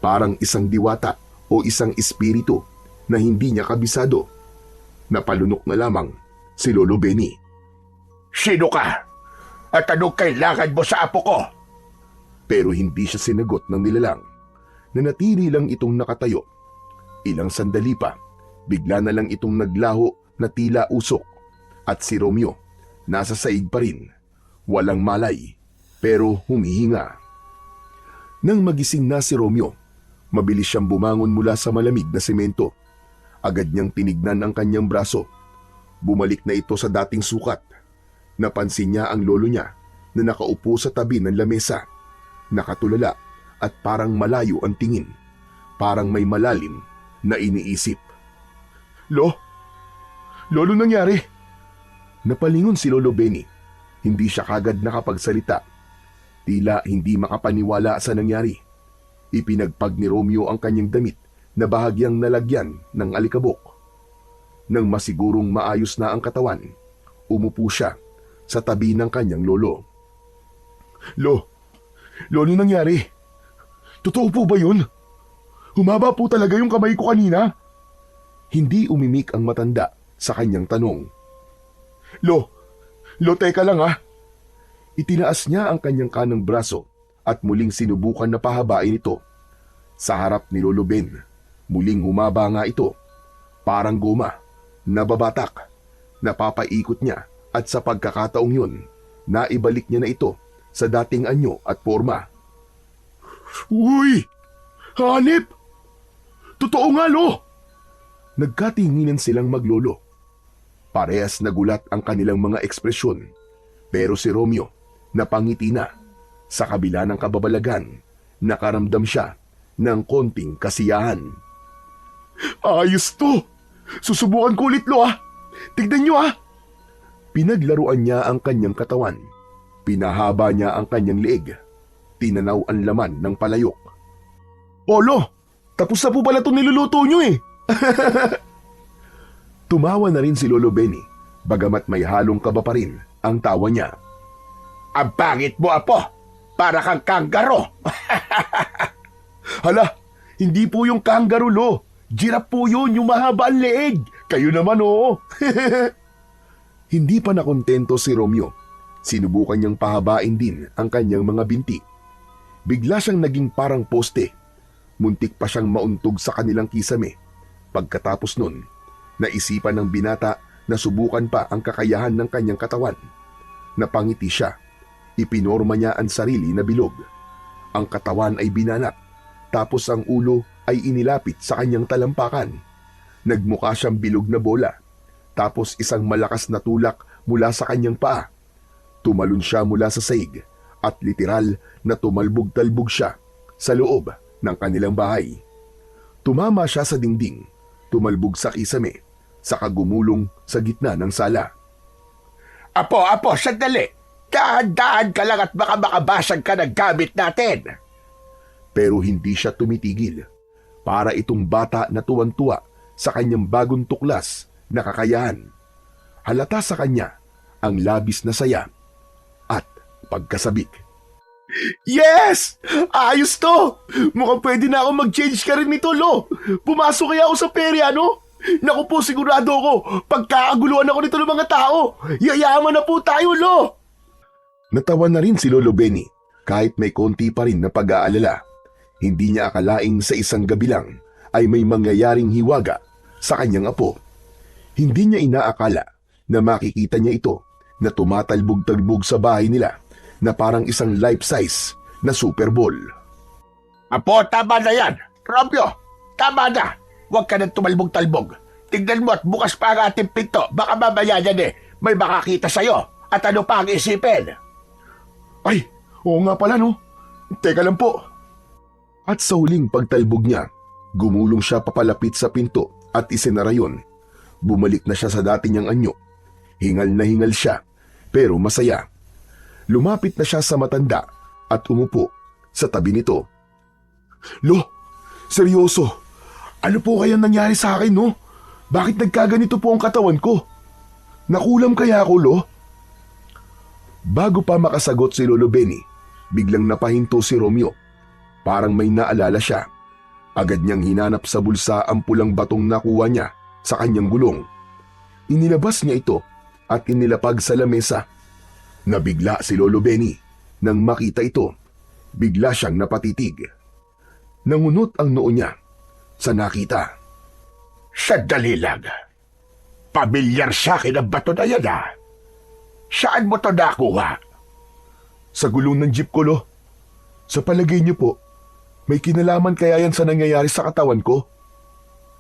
Parang isang diwata o isang espiritu na hindi niya kabisado. Napalunok na lamang si Lolo Benny. Sino ka? At anong kailangan mo sa apo ko? Pero hindi siya sinagot ng nilalang. Nanatili lang itong nakatayo. Ilang sandali pa, bigla na lang itong naglaho na tila usok. At si Romeo, nasa saig pa rin. Walang malay, pero humihinga. Nang magising na si Romeo, mabilis siyang bumangon mula sa malamig na semento. Agad niyang tinignan ang kanyang braso. Bumalik na ito sa dating sukat. Napansin niya ang lolo niya na nakaupo sa tabi ng lamesa. Nakatulala at parang malayo ang tingin. Parang may malalim na iniisip. Lolo, nangyari? Napalingon si Lolo Benny. Hindi siya kagad nakapagsalita. Tila hindi makapaniwala sa nangyari. Ipinagpag ni Romeo ang kanyang damit na bahagyang nalagyan ng alikabok. Nang masigurong maayos na ang katawan, umupo siya sa tabi ng kanyang lolo. Lolo, nangyari? Totoo po ba yun? Humaba po talaga yung kamay ko kanina? Hindi umimik ang matanda sa kanyang tanong. Lo, teka lang ha. Itinaas niya ang kanyang kanang braso at muling sinubukan na pahabain ito. Sa harap ni Lolo Ben, muling humaba nga ito. Parang goma, nababatak, napapaikot niya at sa pagkakataong yun, naibalik niya na ito sa dating anyo at forma. Uy! Hanip! Totoo nga, Lo! Nagkatinginan silang maglolo. Parehas nagulat ang kanilang mga ekspresyon. Pero si Romeo, napangiti na. Sa kabila ng kababalagan, nakaramdam siya ng konting kasiyahan. Ayos to! Susubukan ko ulit, Lo ah! Tignan nyo ah! Pinaglaruan niya ang kanyang katawan. Pinahaba niya ang kanyang leeg. Tinanaw ang laman ng palayok. Lo! Tapos na po pala itong niluluto nyo eh! Tumawa na rin si Lolo Benny, bagamat may halong kaba pa rin ang tawa niya. Ang pangit mo, apo! Para kang kanggaro! Hala, hindi po yung kangaroo, Lo. Giraffe po yun, yung mahaba ang leeg. Kayo naman, oo. Hindi pa nakontento si Romeo. Sinubukan niyang pahabain din ang kanyang mga binti. Bigla siyang naging parang poste. Muntik pa siyang mauntog sa kanilang kisame. Pagkatapos nun, naisipan ng binata na subukan pa ang kakayahan ng kanyang katawan. Napangiti siya. Ipinorma niya ang sarili na bilog. Ang katawan ay binanat, tapos ang ulo ay inilapit sa kanyang talampakan. Nagmukha siyang bilog na bola, tapos isang malakas na tulak mula sa kanyang paa. Tumalon siya mula sa saig at literal na tumalbog-talbog siya sa loob ng kanilang bahay. Tumama siya sa dingding, tumalbog sa kisame, saka gumulong sa gitna ng sala. Apo, sandali! Dahan-dahan ka lang at baka makabasag ka ng gamit natin! Pero hindi siya tumitigil. Para itong bata na tuwan-tuwa sa kanyang bagong tuklas na kakayahan. Halata sa kanya ang labis na saya pagkasabik. Yes! Ayos to! Mukhang pwede na ako mag-change ka rin nito, Lo. Pumasok kaya ako sa perya, no? Naku po, sigurado ako, pagkakaguluhan ako nito ng mga tao, yayaman na po tayo, Lo! Natawa na rin si Lolo Benny kahit may konti pa rin na pag-aalala. Hindi niya akalaing sa isang gabi lang ay may mangyayaring hiwaga sa kanyang apo. Hindi niya inaakala na makikita niya ito na tumatalbog-talbog sa bahay nila na parang isang life-size na Super Bowl. Apo, tama na yan. Romeo, tama na. Huwag ka nang tumalbog-talbog. Tignan mo at bukas pa ang ating pinto. Baka mamaya yan may makakita sa'yo. At ano pa ang isipin? Ay, oo nga pala, no? Teka lang po. At sa huling pagtalbog niya, gumulong siya papalapit sa pinto at isinara yun. Bumalik na siya sa dati niyang anyo. Hingal na hingal siya, pero masaya. Lumapit na siya sa matanda at umupo sa tabi nito. Lo, seryoso. Ano po kaya nangyari sa akin, no? Bakit nagkaganito po ang katawan ko? Nakulam kaya ako, Lo? Bago pa makasagot si Lolo Benny, biglang napahinto si Romeo. Parang may naalala siya. Agad niyang hinanap sa bulsa ang pulang batong nakuha niya sa kanyang gulong. Inilabas niya ito at inilapag sa lamesa. Nabigla si Lolo Benny nang makita ito. Bigla siyang napatitig. Nangunot ang noo niya sa nakita. Sandali lang. Pamilyar sa akin ang bato na yan, ha? Saan mo to nakuha? Sa gulong ng jeep ko, Lo. Sa palagay niyo po, may kinalaman kaya yan sa nangyayari sa katawan ko?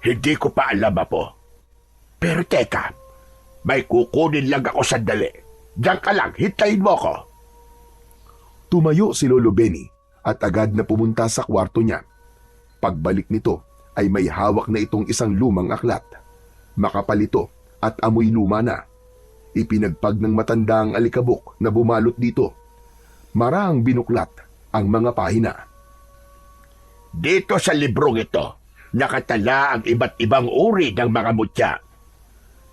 Hindi ko pa alam, Apo. Pero teka, may kukunin lang ako sandali. Diyan ka lang, hintayin mo ako. Tumayo si Lolo Benny at agad na pumunta sa kwarto niya. Pagbalik nito ay may hawak na itong isang lumang aklat. Makapal ito at amoy luma na. Ipinagpag ng matanda ang alikabok na bumalot dito. Maraang binuklat ang mga pahina. Dito sa librong ito, nakatala ang iba't ibang uri ng mga mutya.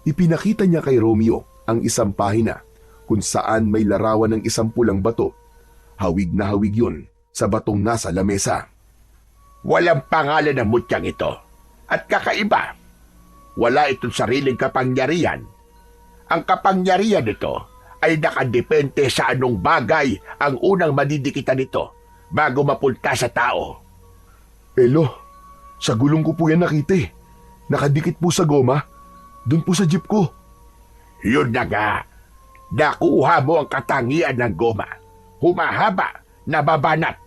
Ipinakita niya kay Romeo ang isang pahina kung saan may larawan ng isang pulang bato. Hawig na hawig yun sa batong nasa lamesa. Walang pangalan ng mutyang ito. At kakaiba, wala itong sariling kapangyarihan. Ang kapangyarihan nito ay nakadepende sa anong bagay ang unang madidikitan nito bago mapunta sa tao. Lo, sa gulong ko po yan nakita eh. Nakadikit po sa goma. Doon po sa jeep ko. Yun na nga. Nakuha mo ang katangian ng goma. Humahaba, nababanat,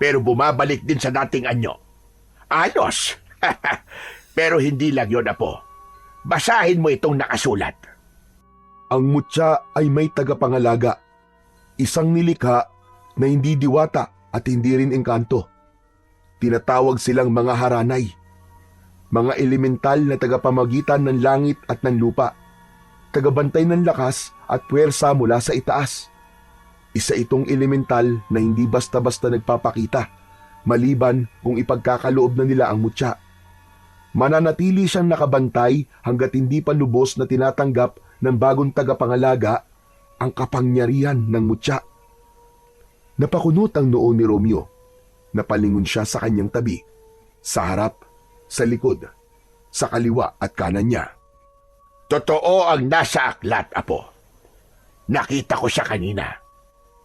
pero bumabalik din sa dating anyo. Ayos! Pero hindi lang yun, Apo. Basahin mo itong nakasulat. Ang mutya ay may tagapangalaga. Isang nilikha na hindi diwata at hindi rin engkanto. Tinatawag silang mga haranay. Mga elemental na tagapamagitan ng langit at ng lupa. Tagabantay ng lakas at puwersa mula sa itaas. Isa itong elemental na hindi basta-basta nagpapakita, maliban kung ipagkakaloob na nila ang mutya. Mananatili siyang nakabantay hanggat hindi pa lubos na tinatanggap ng bagong tagapangalaga ang kapangyarihan ng mutya. Napakunot ang noo ni Romeo. Napalingon siya sa kanyang tabi, sa harap, sa likod, sa kaliwa at kanan niya. Totoo ang nasa aklat, Apo. Nakita ko siya kanina.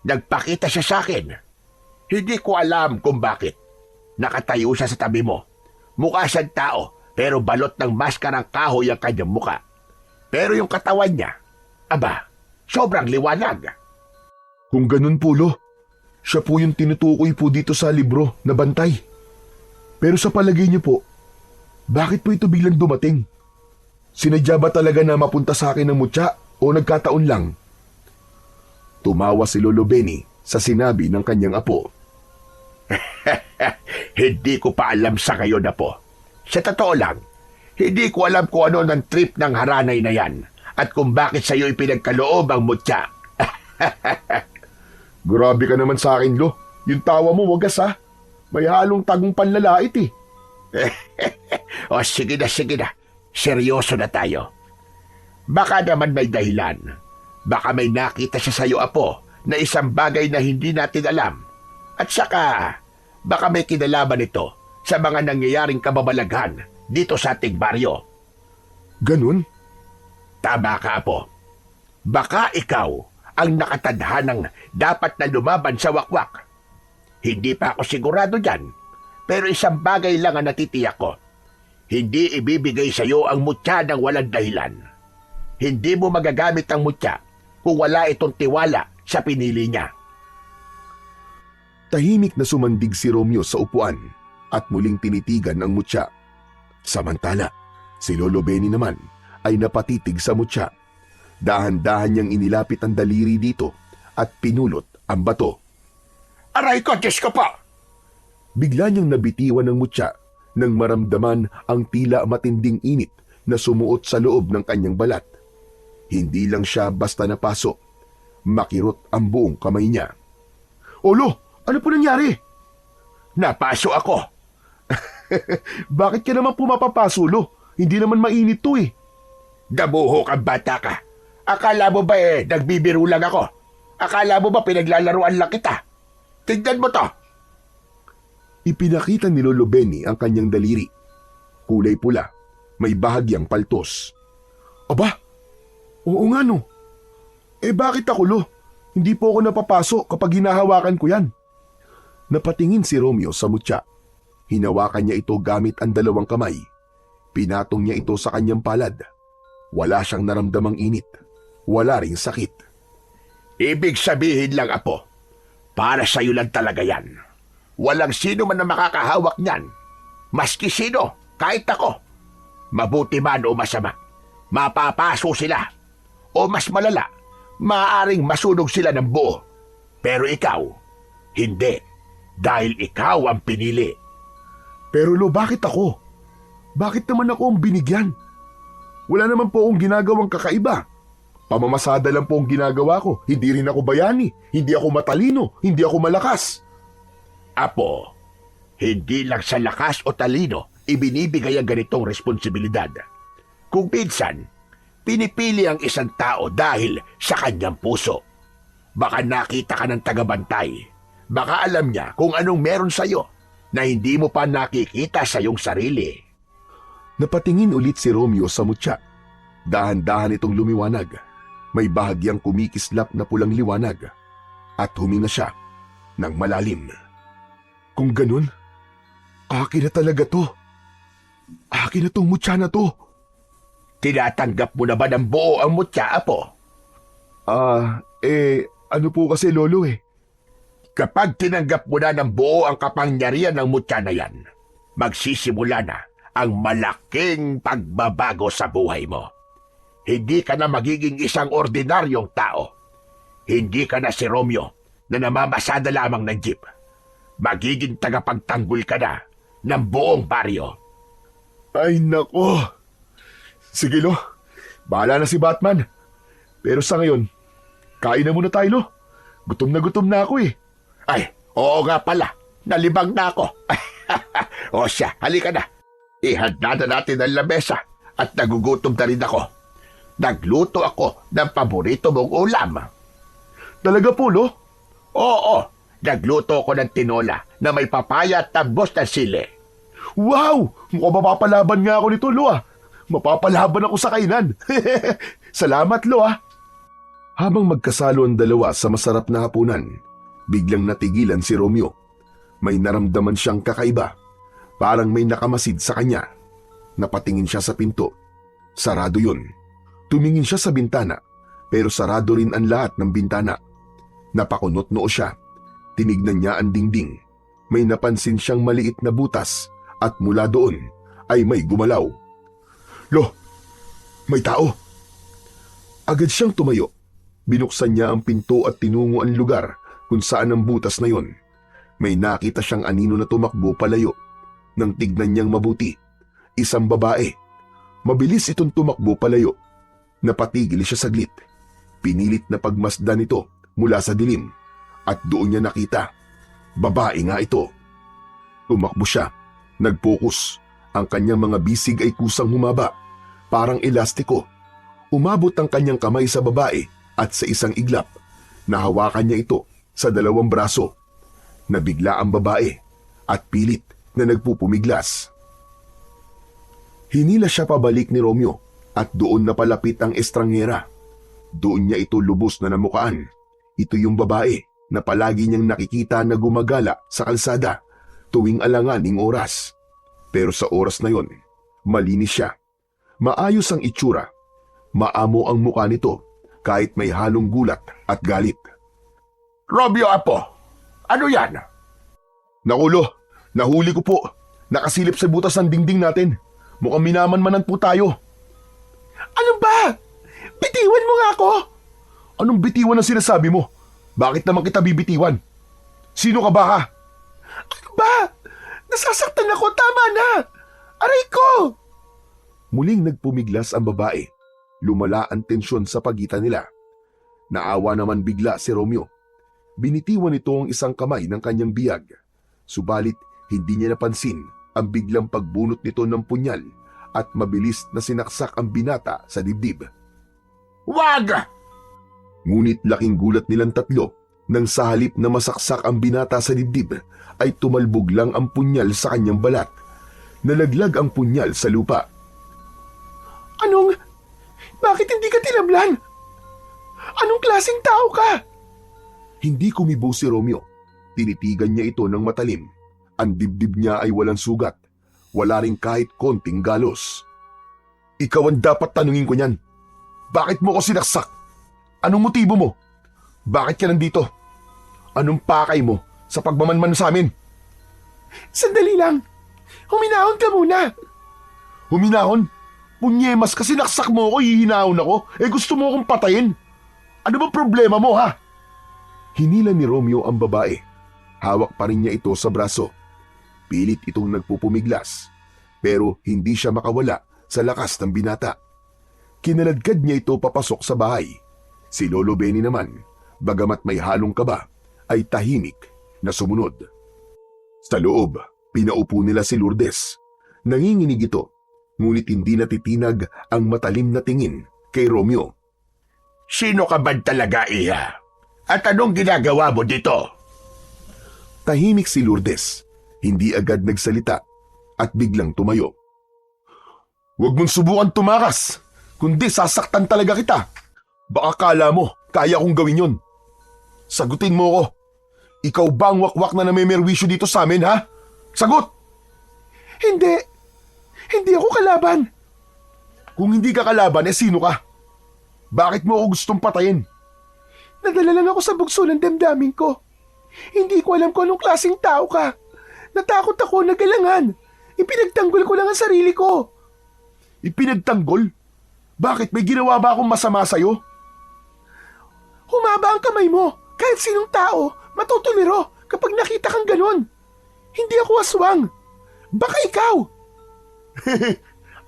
Nagpakita siya sa akin. Hindi ko alam kung bakit. Nakatayo siya sa tabi mo. Mukha siyang tao, pero balot ng maskarang kahoy ang kanyang muka. Pero yung katawan niya, aba, sobrang liwanag. Kung ganun po, Lo, siya po yung tinutukoy po dito sa libro na bantay. Pero sa palagay niyo po, bakit po ito biglang dumating? Sinadya ba talaga na mapunta sa akin ng mutya o nagkataon lang? Tumawa si Lolo Benny sa sinabi ng kanyang apo. Hindi ko pa alam sa ngayon, Apo. Sa totoo lang, hindi ko alam kung ano ng trip ng haranay na yan at kung bakit sa iyo ipinagkaloob ang mutya. Grabe ka naman sa akin, Lo. Yung tawa mo, wagas ha. May halong tagong panlalait eh. O sige na, sige na. Seryoso na tayo. Baka naman may dahilan. Baka may nakita siya sa iyo, Apo, na isang bagay na hindi natin alam. At saka, baka may kinalaman ito sa mga nangyayaring kababalaghan dito sa ating baryo. Ganun? Tama ka, Apo. Baka ikaw ang nakatadhanang dapat na lumaban sa wakwak. Hindi pa ako sigurado dyan, pero isang bagay lang ang natitiyak ko. Hindi ibibigay sa iyo ang mutya ng walang dahilan. Hindi mo magagamit ang mutya kung wala itong tiwala sa pinili niya. Tahimik na sumandig si Romeo sa upuan at muling tinitigan ang mutya. Samantala, si Lolo Benny naman ay napatitig sa mutya. Dahan-dahan niyang inilapit ang daliri dito at pinulot ang bato. Aray ko, Diyos ko po! Bigla niyang nabitiwan ng mutya nang maramdaman ang tila matinding init na sumuot sa loob ng kanyang balat. Hindi lang siya basta napaso. Makirot ang buong kamay niya. Olo, ano po nangyari? Napaso ako. Bakit ka naman pumapapaso, Lo? Hindi naman mainit to eh. Dabuho kang bata ka. Akala mo ba nagbibiro lang ako? Akala mo ba pinaglalaruan lang kita? Tignan mo to. Ipinakita ni Lolo Benny ang kanyang daliri. Kulay pula, may bahagyang paltos. Aba, oo nga no. Bakit ako, Lo? Hindi po ako napapaso kapag hinahawakan ko yan. Napatingin si Romeo sa mutya. Hinawakan niya ito gamit ang dalawang kamay. Pinatong niya ito sa kanyang palad. Wala siyang naramdamang init. Wala ring sakit. Ibig sabihin lang, Apo, para sa'yo lang talaga yan. Walang sino man na makakahawak niyan. Maski sino, kahit ako. Mabuti man o masama, mapapaso sila. O mas malala, maaaring masunog sila ng buo. Pero ikaw, hindi. Dahil ikaw ang pinili. Pero Lo, bakit ako? Bakit naman ako ang binigyan? Wala naman po akong ginagawang kakaiba. Pamamasada lang po ang ginagawa ko. Hindi rin ako bayani. Hindi ako matalino. Hindi ako malakas. Apo, hindi lang sa lakas o talino ibinibigay ang ganitong responsibilidad. Kung minsan, pinipili ang isang tao dahil sa kanyang puso. Baka nakita ka ng tagabantay. Baka alam niya kung anong meron sa'yo na hindi mo pa nakikita sa iyong sarili. Napatingin ulit si Romeo sa mutya. Dahan-dahan itong lumiwanag. May bahagyang kumikislap na pulang liwanag. At huminga siya ng malalim. Kung ganun, akin na talaga to. Akin na tong mutya na to. Tinatanggap mo na ba ng buo ang mutya, Apo? Ano po kasi, Lolo eh. Kapag tinanggap mo na ng buo ang kapangyarihan ng mutya na yan, magsisimula na ang malaking pagbabago sa buhay mo. Hindi ka na magiging isang ordinaryong tao. Hindi ka na si Romeo na namamasada lamang ng jeep. Magiging tagapagtanggol ka na ng buong baryo. Ay nako. Sige Lo, bahala na si Batman. Pero sa ngayon, kain na muna tayo Lo. Gutom na ako eh. Ay, oo nga pala. Nalibang na ako. O siya, halika na. Ihanda na natin ang lamesa at nagugutom na rin ako. Nagluto ako ng paborito mong ulam. Talaga po, Lo? Oo, nagluto ako ng tinola na may papaya at tambos na sili. Wow! Mukhang mapapalaban nga ako nito, Lo ah. Mapapalaban ako sa kainan. Salamat, Lo ah. Habang magkasalo ang dalawa sa masarap na hapunan, biglang natigilan si Romeo. May naramdaman siyang kakaiba. Parang may nakamasid sa kanya. Napatingin siya sa pinto. Sarado yun. Tumingin siya sa bintana, pero sarado rin ang lahat ng bintana. Napakunot noo siya. Tinignan niya ang dingding. May napansin siyang maliit na butas at mula doon ay may gumalaw. Lo, may tao. Agad siyang tumayo. Binuksan niya ang pinto at tinungo ang lugar kung saan ang butas na yon. May nakita siyang anino na tumakbo palayo. Nang tignan niyang mabuti, isang babae. Mabilis itong tumakbo palayo. Napatigil siya saglit. Pinilit na pagmasdan ito mula sa dilim at doon niya nakita. Babae nga ito. Tumakbo siya. Nag-focus. Ang kanyang mga bisig ay kusang humaba. Parang elastiko. Umabot ang kanyang kamay sa babae at sa isang iglap. Nahawakan niya ito sa dalawang braso. Nabigla ang babae at pilit na nagpupumiglas. Hinila siya pabalik ni Romeo at doon napalapit ang estranghera. Doon niya ito lubos na namukaan. Ito yung babae na palagi niyang nakikita na gumagala sa kalsada tuwing alanganing oras. Pero sa oras na yon, malinis siya. Maayos ang itsura. Maamo ang mukha nito kahit may halong gulat at galit. Romeo Apo, ano yan? Nakulo, nahuli ko po. Nakasilip sa butas ng dingding natin. Mukhang minaman-manan po tayo. Ano ba? Bitiwan mo nga ako! Anong bitiwan ang sinasabi mo? Bakit naman kita bibitiwan? Sino ka ba ka? Ano ba? Nasasaktan ako, tama na! Aray ko! Muling nagpumiglas ang babae. Lumala ang tensyon sa pagitan nila. Naawa naman bigla si Romeo. Binitiwan nito ang isang kamay ng kanyang biyag. Subalit hindi niya napansin ang biglang pagbunot nito ng punyal at mabilis na sinaksak ang binata sa dibdib. Wag! Ngunit laking gulat nilang tatlo nang sa halip na masaksak ang binata sa dibdib ay tumalbog lang ang punyal sa kanyang balat. Nalaglag ang punyal sa lupa. Anong? Bakit hindi ka tinablan? Anong klaseng tao ka? Hindi kumibo si Romeo. Tinitigan niya ito ng matalim. Ang dibdib niya ay walang sugat. Wala rin kahit konting galos. Ikaw ang dapat tanungin ko niyan. Bakit mo ko sinaksak? Anong motibo mo? Bakit ka nandito? Anong pakay mo sa pagmamanman sa amin? Sandali lang. Huminahon ka muna. Huminahon? Punyemas kasi naksak mo ako, hihinahon ako. Gusto mo akong patayin. Ano ba problema mo, ha? Hinila ni Romeo ang babae. Hawak pa rin niya ito sa braso. Pilit itong nagpupumiglas. Pero hindi siya makawala sa lakas ng binata. Kinaladkad niya ito papasok sa bahay. Si Lolo Benny naman, bagamat may halong kaba, ay tahimik na sumunod. Sa loob, pinaupo nila si Lourdes. Nanginginig ito, ngunit hindi natitinag ang matalim na tingin kay Romeo. Sino ka ba talaga, Iha? At anong ginagawa mo dito? Tahimik si Lourdes, hindi agad nagsalita at biglang tumayo. Huwag mong subukan tumakas, kundi sasaktan talaga kita. Baka kala mo, kaya kong gawin yun. Sagutin mo ko. Ikaw ba ang wakwak na namemerwisyo dito sa amin, ha? Sagot! Hindi. Hindi ako kalaban. Kung hindi ka kalaban, sino ka? Bakit mo ako gustong patayin? Nadala lang ako sa bugso ng damdamin ko. Hindi ko alam kung anong klaseng tao ka. Natakot ako, nagalangan. Ipinagtanggol ko lang ang sarili ko. Ipinagtanggol? Bakit may ginawa ba akong masama sa'yo? Humaba ang kamay mo. Kahit sinong tao, matutuliro kapag nakita kang ganon. Hindi ako aswang. Baka ikaw.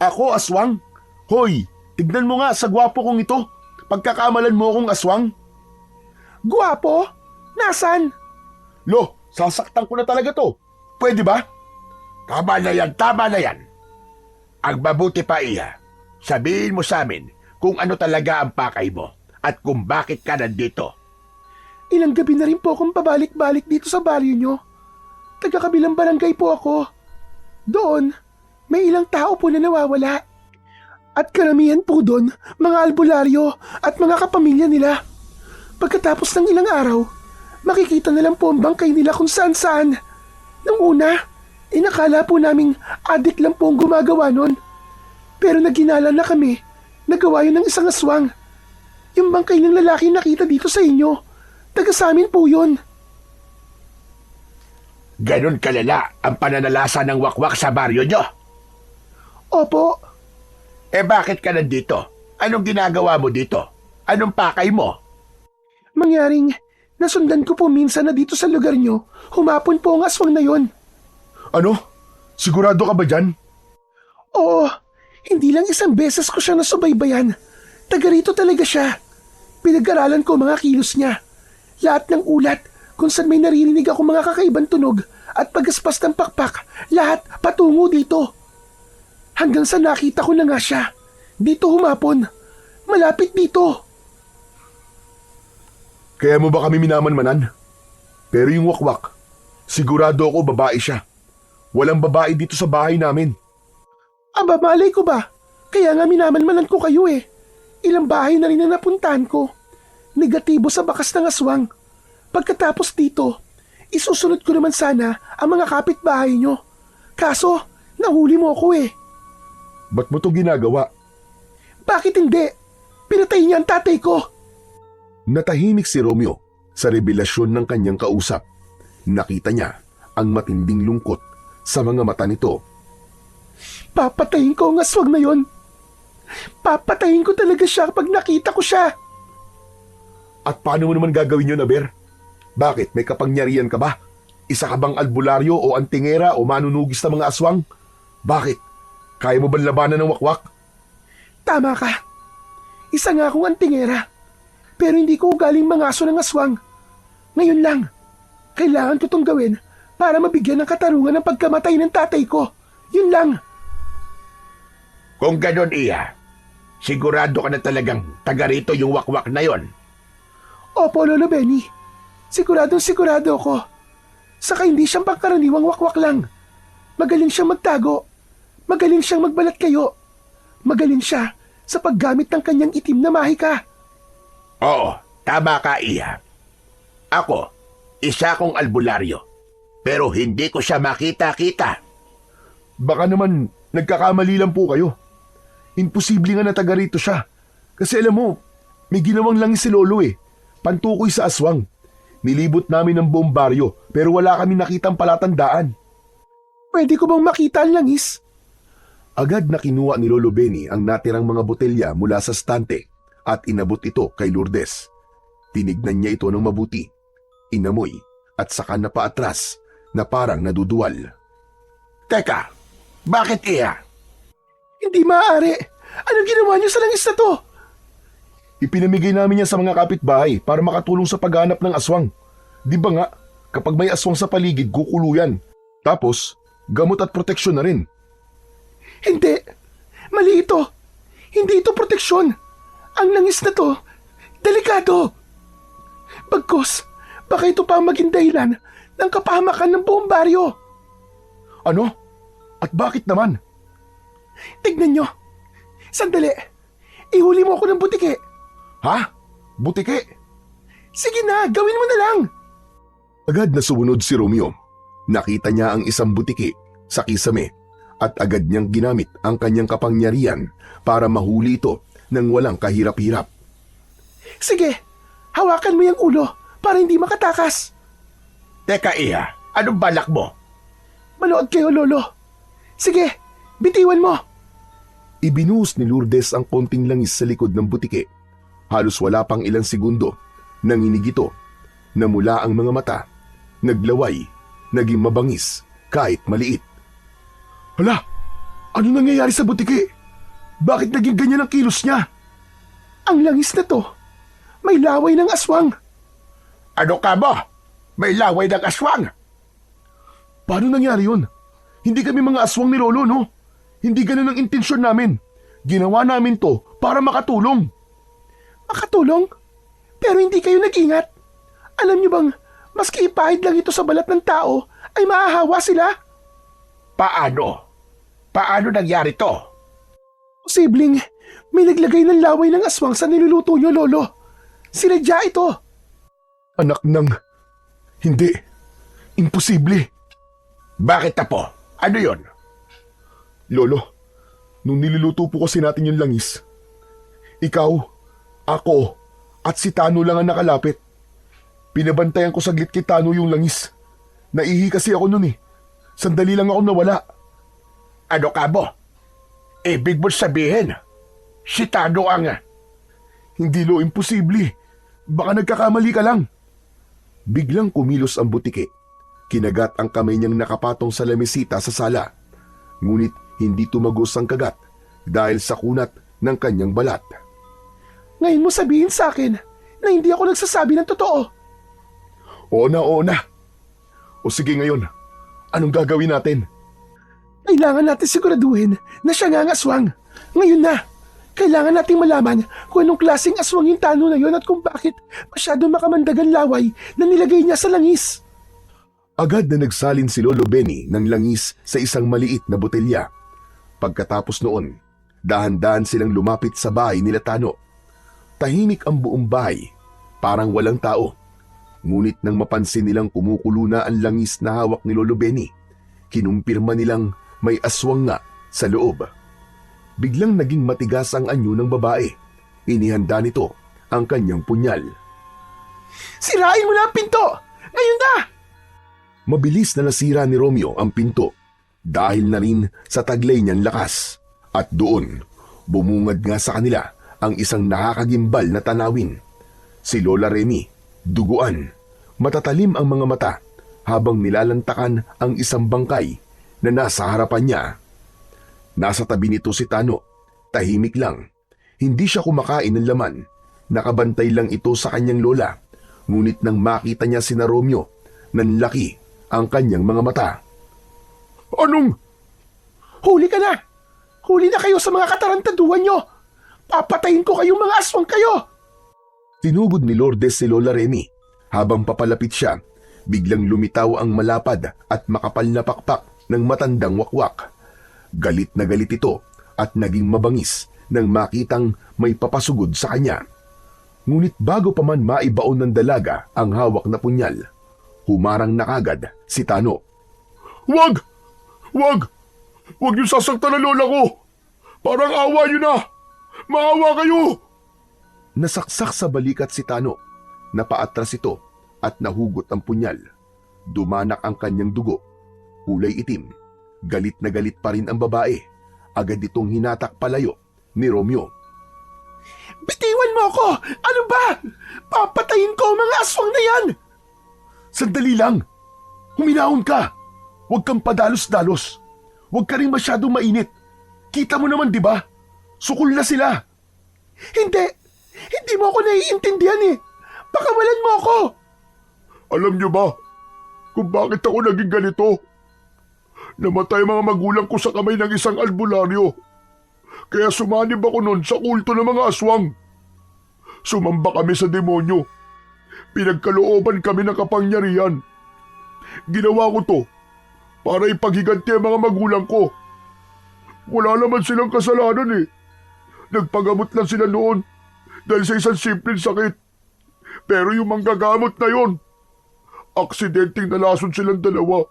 Ako aswang? Hoy, tignan mo nga sa gwapo kong ito. Pagkakamalan mo akong aswang. Gwapo? Nasaan? Lo, sasaktan ko na talaga to. Pwede ba? Tama na yan, tama na yan. Ang mabuti pa, Iha, sabihin mo sa amin kung ano talaga ang pakay mo at kung bakit ka nandito. Ilang gabi na rin po akong pabalik-balik dito sa baryo nyo. Taga-kabilang barangay po ako. Doon, may ilang tao po na nawawala. At karamihan po doon, mga albularyo at mga kapamilya nila. Pagkatapos ng ilang araw, makikita na lang po ang bangkay nila kung saan-saan. Nung una, inakala po naming adik lang po ang gumagawa nun. Pero naginala na kami, nagawa yun ng isang aswang. Yung bangkay ng lalaki nakita dito sa inyo, taga sa amin po yun. Ganon kalala ang pananalasa ng wakwak sa baryo nyo? Opo. Bakit ka nandito? Anong ginagawa mo dito? Anong pakay mo? Mangyaring, nasundan ko po minsan na dito sa lugar nyo, humapon po ang aswang na yon. Ano? Sigurado ka ba dyan? Oo, hindi lang isang beses ko siya nasubaybayan. Taga rito talaga siya. Pinag-aralan ko mga kilos niya. Lahat ng ulat, kung saan may naririnig ako mga kakaibang tunog at pagaspas ng pakpak, lahat patungo dito. Hanggang sa nakita ko na nga siya. Dito humapon. Malapit dito. Kaya mo ba kami minamanmanan? Pero yung wakwak, sigurado ako babae siya. Walang babae dito sa bahay namin. Aba, malay ko ba? Kaya nga minamanmanan ko kayo eh. Ilang bahay na rin na napuntahan ko. Negatibo sa bakas ng aswang. Pagkatapos dito, isusunod ko naman sana ang mga kapitbahay nyo. Kaso, nahuli mo ako eh. Ba't mo to ginagawa? Bakit hindi? Pinatay niya ang tatay ko. Natahimik si Romeo sa revelasyon ng kanyang kausap. Nakita niya ang matinding lungkot sa mga mata nito. Papatayin ko ang aswang na yon. Papatayin ko talaga siya kapag nakita ko siya. At paano mo naman gagawin yun, Aber? Bakit? May kapangyarihan ka ba? Isa ka bang albularyo o antingera o manunugis ng mga aswang? Bakit? Kaya mo ba labanan ng wakwak? Tama ka. Isa nga akong antingera. Pero hindi ko galing mangaso ng aswang. Ngayon lang, kailangan ko itong gawin para mabigyan ng katarungan ng pagkamatay ng tatay ko. Yun lang. Kung ganon, Iya, sigurado ka na talagang taga rito yung wakwak na yon. Opo, Lolo Benny. Sigurado ako. Saka hindi siyang pangkaraniwang wakwak lang. Magaling siyang magtago. Magaling siyang magbalat kayo. Magaling siya sa paggamit ng kanyang itim na mahika. Oo, tama ka, Iya. Ako, isa akong albularyo. Pero hindi ko siya makita-kita. Baka naman nagkakamali lang po kayo. Imposible nga na taga rito siya. Kasi alam mo, may ginawang langis si Lolo eh. Pantukoy sa aswang. Nilibot namin ng buong baryo pero wala kami nakitang palatandaan. Pwede ko bang makita ang langis? Agad na kinuha ni Lolo Benny ang natirang mga botelya mula sa stante at inabot ito kay Lourdes. Tinignan niya ito ng mabuti, inamoy at saka na paatras na parang naduduwal. Teka, bakit, Iya? Hindi maaari. Anong ginawa niyo sa langis na to? Ipinamigay namin yan sa mga kapitbahay para makatulong sa paghanap ng aswang. Di ba nga, kapag may aswang sa paligid, kukulo yan. Tapos, gamot at proteksyon na rin. Hindi. Mali ito. Hindi ito proteksyon. Ang langis na to, delikado. Bagkus, baka ito pa ang maging dahilan ng kapahamakan ng buong baryo. Ano? At bakit naman? Tignan nyo. Sandali. Ihuli mo ako ng butike. Ha? Butike? Sige na, gawin mo na lang. Agad na sumunod si Romeo. Nakita niya ang isang butiki sa kisame at agad niyang ginamit ang kanyang kapangyarihan para mahuli ito nang walang kahirap-hirap. Sige, hawakan mo yung ulo para hindi makatakas. Teka, Iya, anong balak mo? Manood kayo, Lolo. Sige, bitiwan mo. Ibinuhos ni Lourdes ang konting langis sa likod ng butike. Halos wala pang ilang segundo, nanginig ito, namula ang mga mata, naglaway, naging mabangis, kahit maliit. Hala, ano nangyayari sa butike? Bakit naging ganyan ang kilos niya? Ang langis na to, may laway ng aswang. Ano ka mo? May laway ng aswang. Paano nangyari yun? Hindi kami mga aswang ni Lolo, no? Hindi ganun ang intensyon namin. Ginawa namin to para makatulong. Makatulong? Pero hindi kayo nag-ingat. Alam niyo bang, maski ipahid lang ito sa balat ng tao, ay mahahawa sila? Paano? Paano nangyari to? Posibleng may naglagay ng laway ng aswang sa niluluto niyo, Lolo. Sinadya ito. Anak ng... Hindi. Imposible. Bakit, Apo? Ano yon? Lolo, nung niluluto po kasi natin yung langis, ikaw, ako, at si Tano lang ang nakalapit. Pinabantayan ko saglit kay Tano yung langis. Naihi kasi ako nun eh. Sandali lang ako nawala. Ano ka mo? Ibig mo sabihin, si Tano ang... Hindi lo, imposible. Baka nagkakamali ka lang. Biglang kumilos ang butike. Kinagat ang kamay niyang nakapatong sa lamesita sa sala. Ngunit hindi tumagos ang kagat dahil sa kunat ng kanyang balat. Ngayon mo sabihin sa akin na hindi ako nagsasabi ng totoo. Oo na. O sige ngayon, anong gagawin natin? Kailangan natin siguraduhin na siya nga ang aswang. Ngayon na. Kailangan nating malaman kung anong klaseng aswang yung Tano na yon at kung bakit masyadong makamandagang laway na nilagay niya sa langis. Agad na nagsalin si Lolo Benny ng langis sa isang maliit na botelya. Pagkatapos noon, dahan-dahan silang lumapit sa bahay nila Tano. Tahimik ang buong bahay, parang walang tao. Ngunit nang mapansin nilang kumukulo na ang langis na hawak ni Lolo Benny, kinumpirma nilang may aswang nga sa loob. Biglang naging matigas ang anyo ng babae. Inihanda nito ang kanyang punyal. Sirain mo na ang pinto! Ngayon na! Mabilis na nasira ni Romeo ang pinto dahil na rin sa taglay niyang lakas. At doon, bumungad nga sa kanila ang isang nakakagimbal na tanawin. Si Lola Remy, duguan, matatalim ang mga mata habang nilalantakan ang isang bangkay na nasa harapan niya. Nasa tabi nito si Tano, tahimik lang. Hindi siya kumakain ng laman. Nakabantay lang ito sa kanyang lola. Ngunit nang makita niya sina Romeo, nanlaki ang kanyang mga mata. Anong? Huli ka na! Huli na kayo sa mga katarantaduhan nyo! Papatayin ko kayong mga aswang kayo! Tinugod ni Lourdes si Lola Remy. Habang papalapit siya, biglang lumitaw ang malapad at makapal na pakpak ng matandang wakwak. Galit na galit ito at naging mabangis nang makitang may papasugod sa kanya. Ngunit bago pa man maibaon ng dalaga ang hawak na punyal, humarang na kagad si Tano. Wag! Wag! Wag niyo sasaktan ang lola ko! Parang awa niyo na! Maawa kayo! Nasaksak sa balikat si Tano. Napaatras ito at nahugot ang punyal. Dumanak ang kanyang dugo. Kulay itim. Galit na galit pa rin ang babae. Agad itong hinatak palayo ni Romeo. Bitiwan mo ako! Ano ba? Papatayin ko ang mga aswang na yan! Sandali lang! Huminahon ka! Huwag kang padalos-dalos. Huwag ka rin masyadong mainit. Kita mo naman, di ba? Sukol na sila. Hindi! Hindi mo ako naiintindihan eh! Pakawalan mo ako! Alam niyo ba kung bakit ako naging ganito? Namatay mga magulang ko sa kamay ng isang albularyo. Kaya sumanib ako noon sa kulto ng mga aswang. Sumamba kami sa demonyo. Pinagkalooban kami ng kapangyarihan. Ginawa ko to para ipaghiganti ang mga magulang ko. Wala naman silang kasalanan eh. Nagpagamot lang sila noon dahil sa isang simpleng sakit. Pero yung manggagamot na yon, aksidenteng nalason silang dalawa.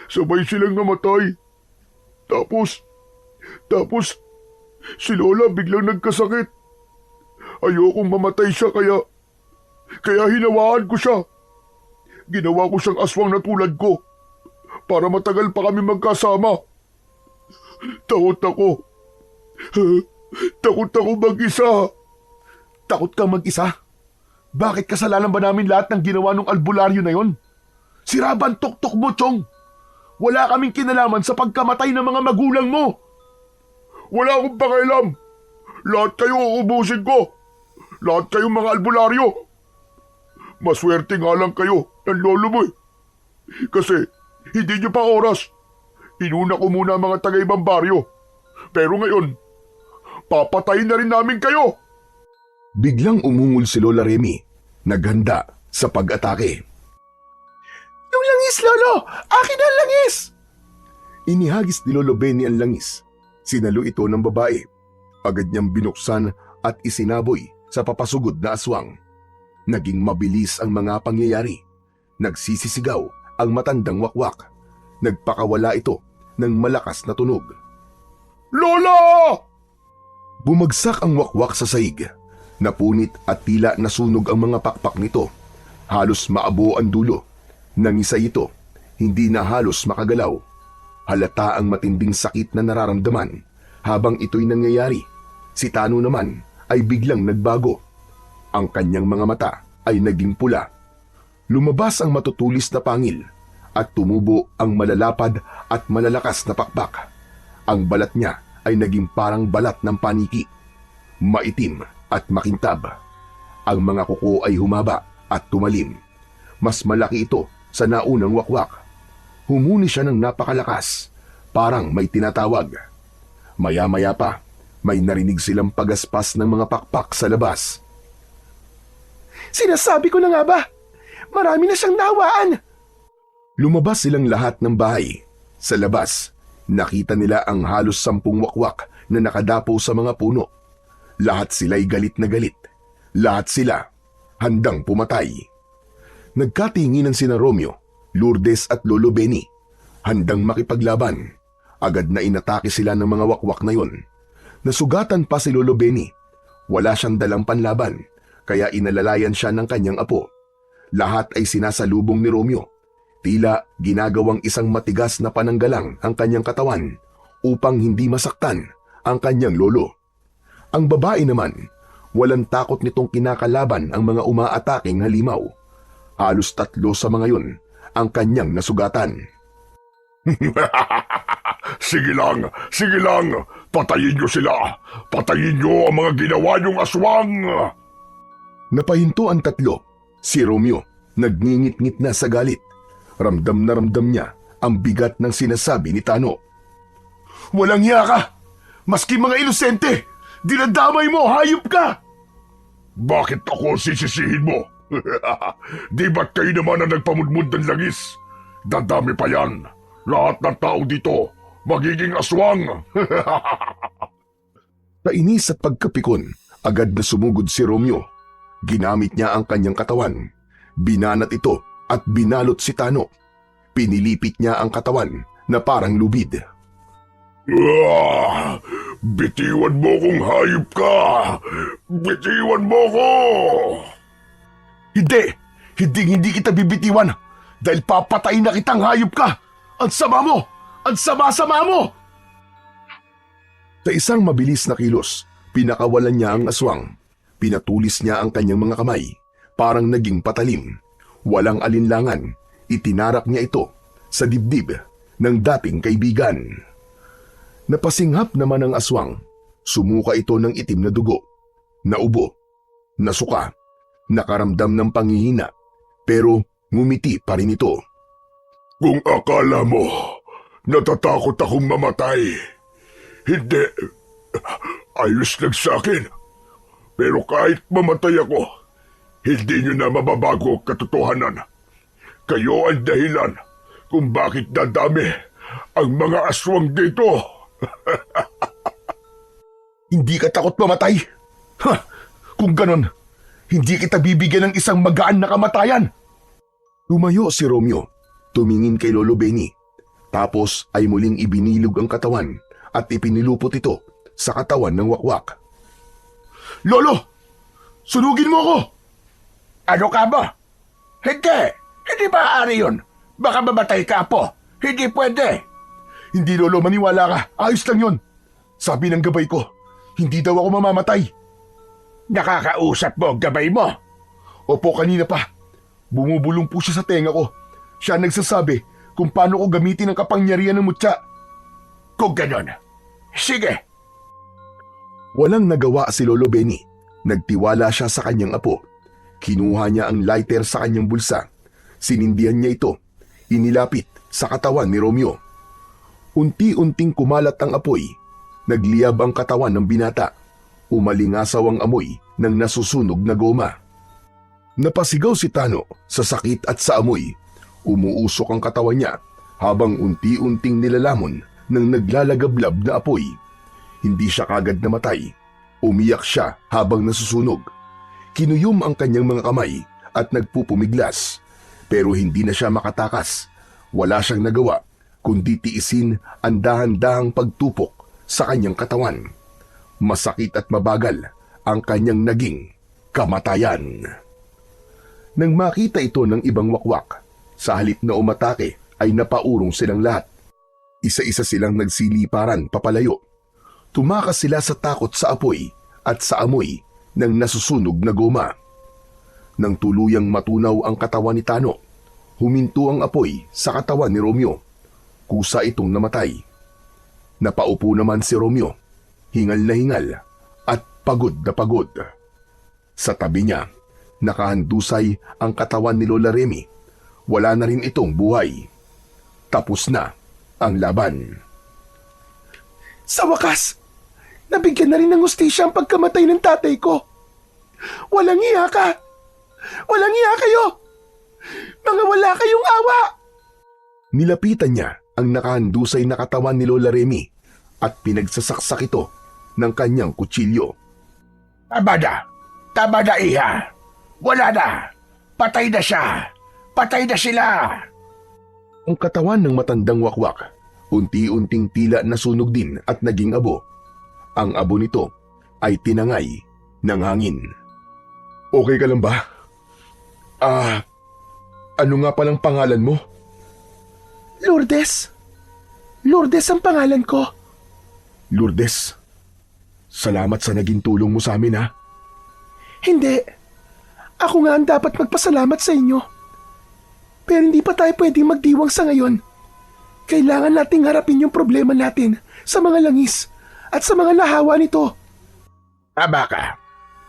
Sabay silang namatay. Tapos, si Lola biglang nagkasakit. Ayokong mamatay siya kaya hinawaan ko siya. Ginawa ko siyang aswang na tulad ko para matagal pa kami magkasama. Takot ako. Takot ako mag-isa. Takot kang mag-isa? Bakit kasalanan ba namin lahat ng ginawa ng albularyo na yon? Siraban tok-tok mo, Chong! Wala kaming kinalaman sa pagkamatay ng mga magulang mo! Wala akong pakialam! Lahat kayo uubusin ko! Lahat kayong mga albularyo! Maswerte nga lang kayo ng lolo mo eh. Kasi hindi nyo pa oras. Inuna ko muna ang mga taga-ibang baryo. Pero ngayon, papatayin na rin namin kayo! Biglang umungol si Lola Remy, naghanda sa pag-atake. Yung langis, Lolo! Akin ang langis! Inihagis ni Lolo Benny ang langis. Sinalo ito ng babae. Agad niyang binuksan at isinaboy sa papasugod na aswang. Naging mabilis ang mga pangyayari. Nagsisisigaw ang matandang wakwak. Nagpakawala ito ng malakas na tunog. Lola! Bumagsak ang wakwak sa saig. Napunit at tila nasunog ang mga pakpak nito. Halos maabo ang dulo. Nangisay ito, hindi na halos makagalaw. Halata ang matinding sakit na nararamdaman habang ito'y nangyayari. Si Tano naman ay biglang nagbago. Ang kanyang mga mata ay naging pula. Lumabas ang matutulis na pangil at tumubo ang malalapad at malalakas na pakpak. Ang balat niya ay naging parang balat ng paniki. Maitim at makintab. Ang mga kuko ay humaba at tumalim. Mas malaki ito sa naunang wakwak. Humuni siya ng napakalakas, parang may tinatawag. Maya-maya pa, May narinig silang pagaspas ng mga pakpak sa labas. Sinasabi ko na nga ba? Marami na siyang nawaan. Lumabas silang lahat ng bahay. Sa labas, nakita nila ang halos 10 wakwak na nakadapo sa mga puno. Lahat sila'y galit na galit. Lahat sila handang pumatay. Nagkatinginan sina Romeo, Lourdes at Lolo Benny. Handang makipaglaban. Agad na inatake sila ng mga wakwak na yon. Nasugatan pa si Lolo Benny. Wala siyang dalang panlaban, kaya inalalayan siya ng kanyang apo. Lahat ay sinasalubong ni Romeo. Tila ginagawang isang matigas na pananggalang ang kanyang katawan upang hindi masaktan ang kanyang lolo. Ang babae naman, walang takot nitong kinakalaban ang mga umaataking halimaw. Halos 3 sa mga yun ang kanyang nasugatan. Sige lang, patayin niyo sila. Patayin niyo ang mga ginawa niyong aswang. Napahinto ang 3. Si Romeo, nagngingit-ngit na sa galit. Ramdam na ramdam niya ang bigat ng sinasabi ni Tano. Walang hiya ka! Maski mga inosente, dinadamay mo, hayop ka! Bakit ako sisisihin mo? Di ba't kayo naman ang nagpamudmud ng langis? Dadami pa yan. Lahat ng tao dito, magiging aswang. Kainis at pagkapikon, agad na sumugod si Romeo. Ginamit niya ang kanyang katawan. Binanat ito at binalot si Tano. Pinilipit niya ang katawan na parang lubid. Bitiwan mo kung hayop ka! Bitiwan mo ko! Hindi kita bibitiwan dahil papatayin na kitang hayop ka! Ang sama mo! Ang sama-sama mo! Sa isang mabilis na kilos, pinakawalan niya ang aswang. Pinatulis niya ang kanyang mga kamay, parang naging patalim. Walang alinlangan, itinarak niya ito sa dibdib ng dating kaibigan. Napasinghap naman ang aswang. Sumuka ito ng itim na dugo. Naubo, nasuka, nakaramdam ng panghihina, pero ngumiti pa rin ito. Kung akala mo, natatakot akong mamatay. Hindi. Ayos lang sa akin. Pero kahit mamatay ako, hindi nyo na mababago ang katotohanan. Kayo ang dahilan kung bakit dadami ang mga aswang dito. Hindi ka takot mamatay? Kung ganon, hindi kita bibigyan ng isang magaan na kamatayan. Lumayo si Romeo, tumingin kay Lolo Benny. Tapos ay muling ibinilog ang katawan at ipinilupot ito sa katawan ng wakwak. Lolo! Sunugin mo ako! Ano ka ba? Hindi maaari yun. Baka mamatay ka po. Hindi pwede. Hindi, Lolo, maniwala ka. Ayos lang yun. Sabi ng gabay ko, hindi daw ako mamamatay. Nakakausap mo ang gabay mo. Opo, kanina pa. Bumubulong po siya sa tenga ko. Siya nagsasabi kung paano ko gamitin ang kapangyarihan ng mutya. Kung ganon, sige. Walang nagawa si Lolo Benny. Nagtiwala siya sa kanyang apo. Kinuha niya ang lighter sa kanyang bulsa. Sinindihan niya ito. Inilapit sa katawan ni Romeo. Unti-unting kumalat ang apoy. Nagliyab ang katawan ng binata. Umalingasaw ang amoy ng nasusunog na goma. Napasigaw si Tano sa sakit at sa amoy. Umuusok ang katawan niya habang unti-unting nilalamon ng naglalagablab na apoy. Hindi siya kagad namatay. Umiyak siya habang nasusunog. Kinuyom ang kanyang mga kamay at nagpupumiglas. Pero hindi na siya makatakas. Wala siyang nagawa kundi tiisin ang dahan-dahang pagtupok sa kanyang katawan. Masakit at mabagal ang kanyang naging kamatayan. Nang makita ito ng ibang wakwak, sa halip na umatake ay napaurong silang lahat. Isa-isa silang nagsiliparan papalayo. Tumakas sila sa takot sa apoy at sa amoy ng nasusunog na goma. Nang tuluyang matunaw ang katawan ni Tano, huminto ang apoy sa katawan ni Romeo. Kusa itong namatay. Napaupo naman si Romeo, hingal na hingal at pagod na pagod. Sa tabi niya, nakahandusay ang katawan ni Lola Remy. Wala na rin itong buhay. Tapos na ang laban. Sa wakas, Nabigyan na rin ng hustisya ang pagkamatay ng tatay ko. Walang iya ka! Walang iya kayo! Mga wala kayong awa! Nilapitan niya ang nakahandusay na katawan ni Lola Remy at pinagsasaksak ito ng kanyang kutsilyo. Tama na! Tama na, iha! Wala na! Patay na siya! Patay na sila! Ang katawan ng matandang wakwak, unti-unting tila nasunog din at naging abo. Ang abo nito ay tinangay ng hangin. Okay ka lang ba? Ano nga palang pangalan mo? Lourdes. Lourdes ang pangalan ko. Lourdes, salamat sa naging tulong mo sa amin, ha? Hindi. Ako nga ang dapat magpasalamat sa inyo. Pero hindi pa tayo pwedeng magdiwang sa ngayon. Kailangan nating harapin yung problema natin sa mga langis at sa mga nahawa nito. Tama ka.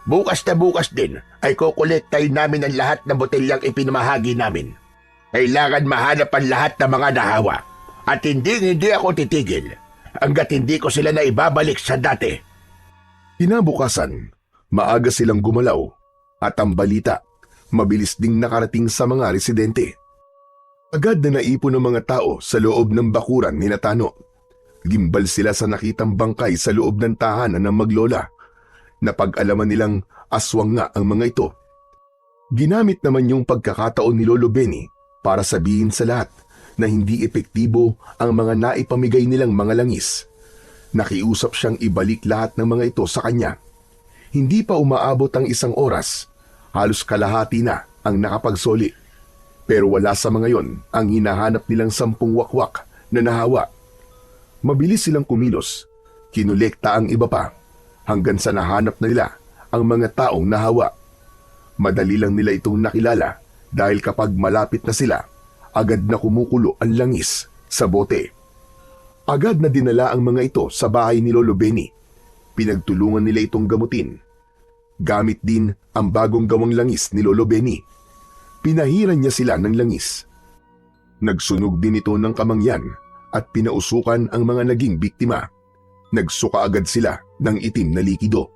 Bukas na bukas din ay kukolektahin namin ang lahat ng botelyang ipinamahagi namin. Kailangan mahanap ang lahat ng mga nahawa. At hindi ako titigil hanggat hindi ko sila na ibabalik sa dati. Kinabukasan, maaga silang gumalaw at ang balita, mabilis ding nakarating sa mga residente. Agad na naipon ng mga tao sa loob ng bakuran ni Natano. Gimbal sila sa nakitang bangkay sa loob ng tahanan ng maglola. Napag-alaman nilang aswang nga ang mga ito. Ginamit naman yung pagkakataon ni Lolo Benny para sabihin sa lahat na hindi epektibo ang mga naipamigay nilang mga langis. Nakiusap siyang ibalik lahat ng mga ito sa kanya. Hindi pa umaabot ang 1 oras, halos kalahati na ang nakapagsoli. Pero wala sa mga yon ang hinahanap nilang 10 wakwak na nahawa. Mabilis silang kumilos, kinolekta ang iba pa, hanggang sa nahanap na nila ang mga taong nahawa. Madali lang nila itong nakilala dahil kapag malapit na sila, agad na kumukulo ang langis sa bote. Agad na dinala ang mga ito sa bahay ni Lolo Benny. Pinagtulungan nila itong gamutin. Gamit din ang bagong gawang langis ni Lolo Benny. Pinahiran niya sila ng langis. Nagsunog din ito ng kamangyan at pinausukan ang mga naging biktima. Nagsuka agad sila ng itim na likido.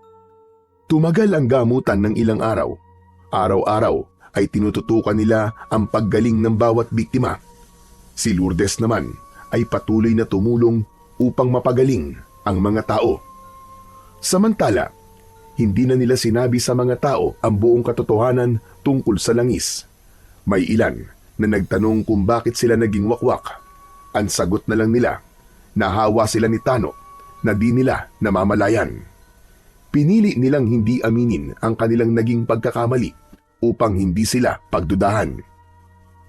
Tumagal ang gamutan ng ilang araw. Araw-araw ay tinututukan nila ang paggaling ng bawat biktima. Si Lourdes naman ay patuloy na tumulong upang mapagaling ang mga tao. Samantala, hindi na nila sinabi sa mga tao ang buong katotohanan tungkol sa langis. May ilan na nagtanong kung bakit sila naging wakwak. Ang sagot na lang nila, nahawa sila ni Tano na di nila namamalayan. Pinili nilang hindi aminin ang kanilang naging pagkakamali upang hindi sila pagdudahan.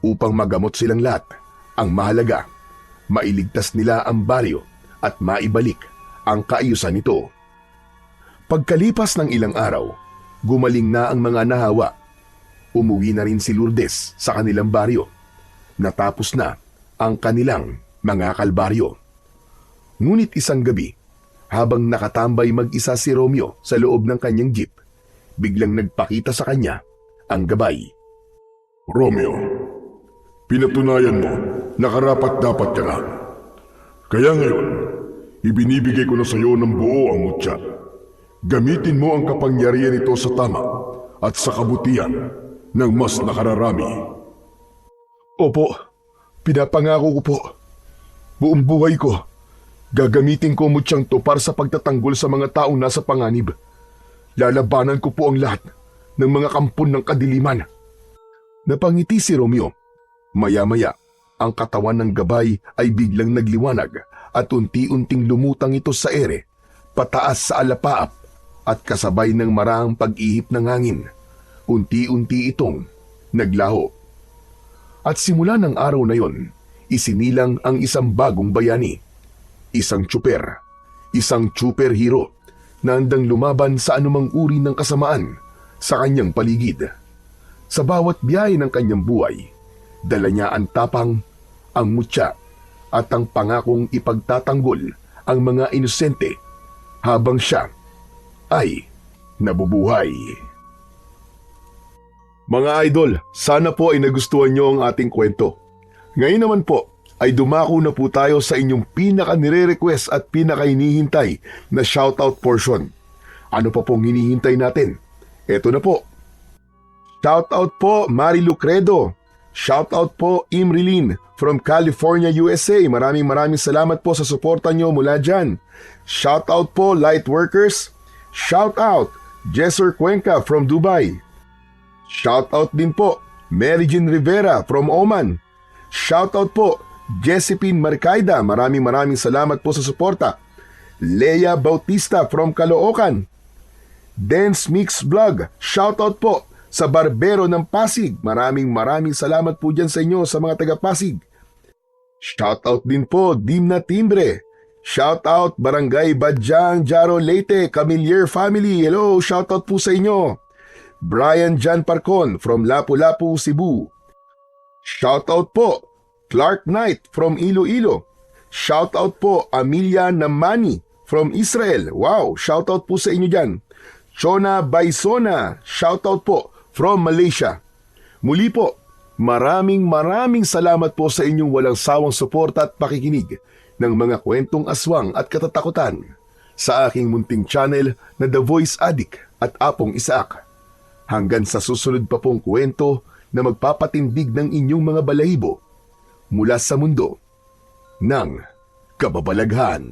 Upang magamot silang lahat, ang mahalaga, mailigtas nila ang baryo at maibalik ang kaayusan nito. Pagkalipas ng ilang araw, gumaling na ang mga nahawa. Umuwi na rin si Lourdes sa kanilang baryo. Natapos na ang kanilang mga kalbaryo. Ngunit isang gabi, habang nakatambay mag-isa si Romeo sa loob ng kanyang jeep, biglang nagpakita sa kanya ang gabay. Romeo, pinatunayan mo na karapat-dapat ka na. Kaya ngayon, ibinibigay ko na sa iyo ng buo ang mutya. Gamitin mo ang kapangyarihan nito sa tama at sa kabutihan ng mas nakararami. Opo, pinapangako ko po. Buong buhay ko, gagamitin ko mutyang to para sa pagtatanggol sa mga taong nasa panganib. Lalabanan ko po ang lahat ng mga kampon ng kadiliman. Napangiti si Romeo. Maya-maya, ang katawan ng gabay ay biglang nagliwanag at unti-unting lumutang ito sa ere, pataas sa alapaap at kasabay ng marahang pag-ihip ng hangin. Unti-unti itong naglaho. At simula ng araw na yon, isinilang ang isang bagong bayani. Isang tsuper, isang superhero na handang lumaban sa anumang uri ng kasamaan sa kanyang paligid. Sa bawat biyahe ng kanyang buhay, dala niya ang tapang, ang mutya at ang pangakong ipagtatanggol ang mga inosente habang siya ay nabubuhay. Mga idol, sana po ay nagustuhan niyo ang ating kwento. Ngayon naman po ay dumako na po tayo sa inyong pinaka-nire-request at pinaka-hinihintay na shoutout portion. Ano pa pong hinihintay natin? Eto na po. Shoutout po Mari Lucredo. Shoutout po Imrilin from California, USA. Maraming salamat po sa suporta nyo mula dyan. Shoutout po Lightworkers. Shoutout Jesser Cuenca from Dubai. Shoutout din po Mary Jean Rivera from Oman. Shoutout po Josephine Marcaida. Maraming salamat po sa suporta. Leia Bautista from Caloocan. Dance Mix Vlog. Shoutout po sa Barbero ng Pasig. Maraming salamat po dyan sa inyo sa mga taga-Pasig. Shoutout din po Dimna Timbre. Shoutout Barangay Badyang, Jaro Leyte, Camillier Family. Hello, shoutout po sa inyo. Brian Jan Parcon from Lapu-Lapu, Cebu. Shoutout po Clark Knight from Iloilo. Shoutout po Amelia Namani from Israel. Wow, shoutout po sa inyo dyan. Chona Baisona, shoutout po from Malaysia. Muli po, maraming salamat po sa inyong walang sawang suporta at pakikinig ng mga kwentong aswang at katatakutan sa aking munting channel na The Voice Addict at Apong Isaac. Hanggang sa susunod pa pong kwento na magpapatindig ng inyong mga balahibo mula sa mundo ng kababalaghan.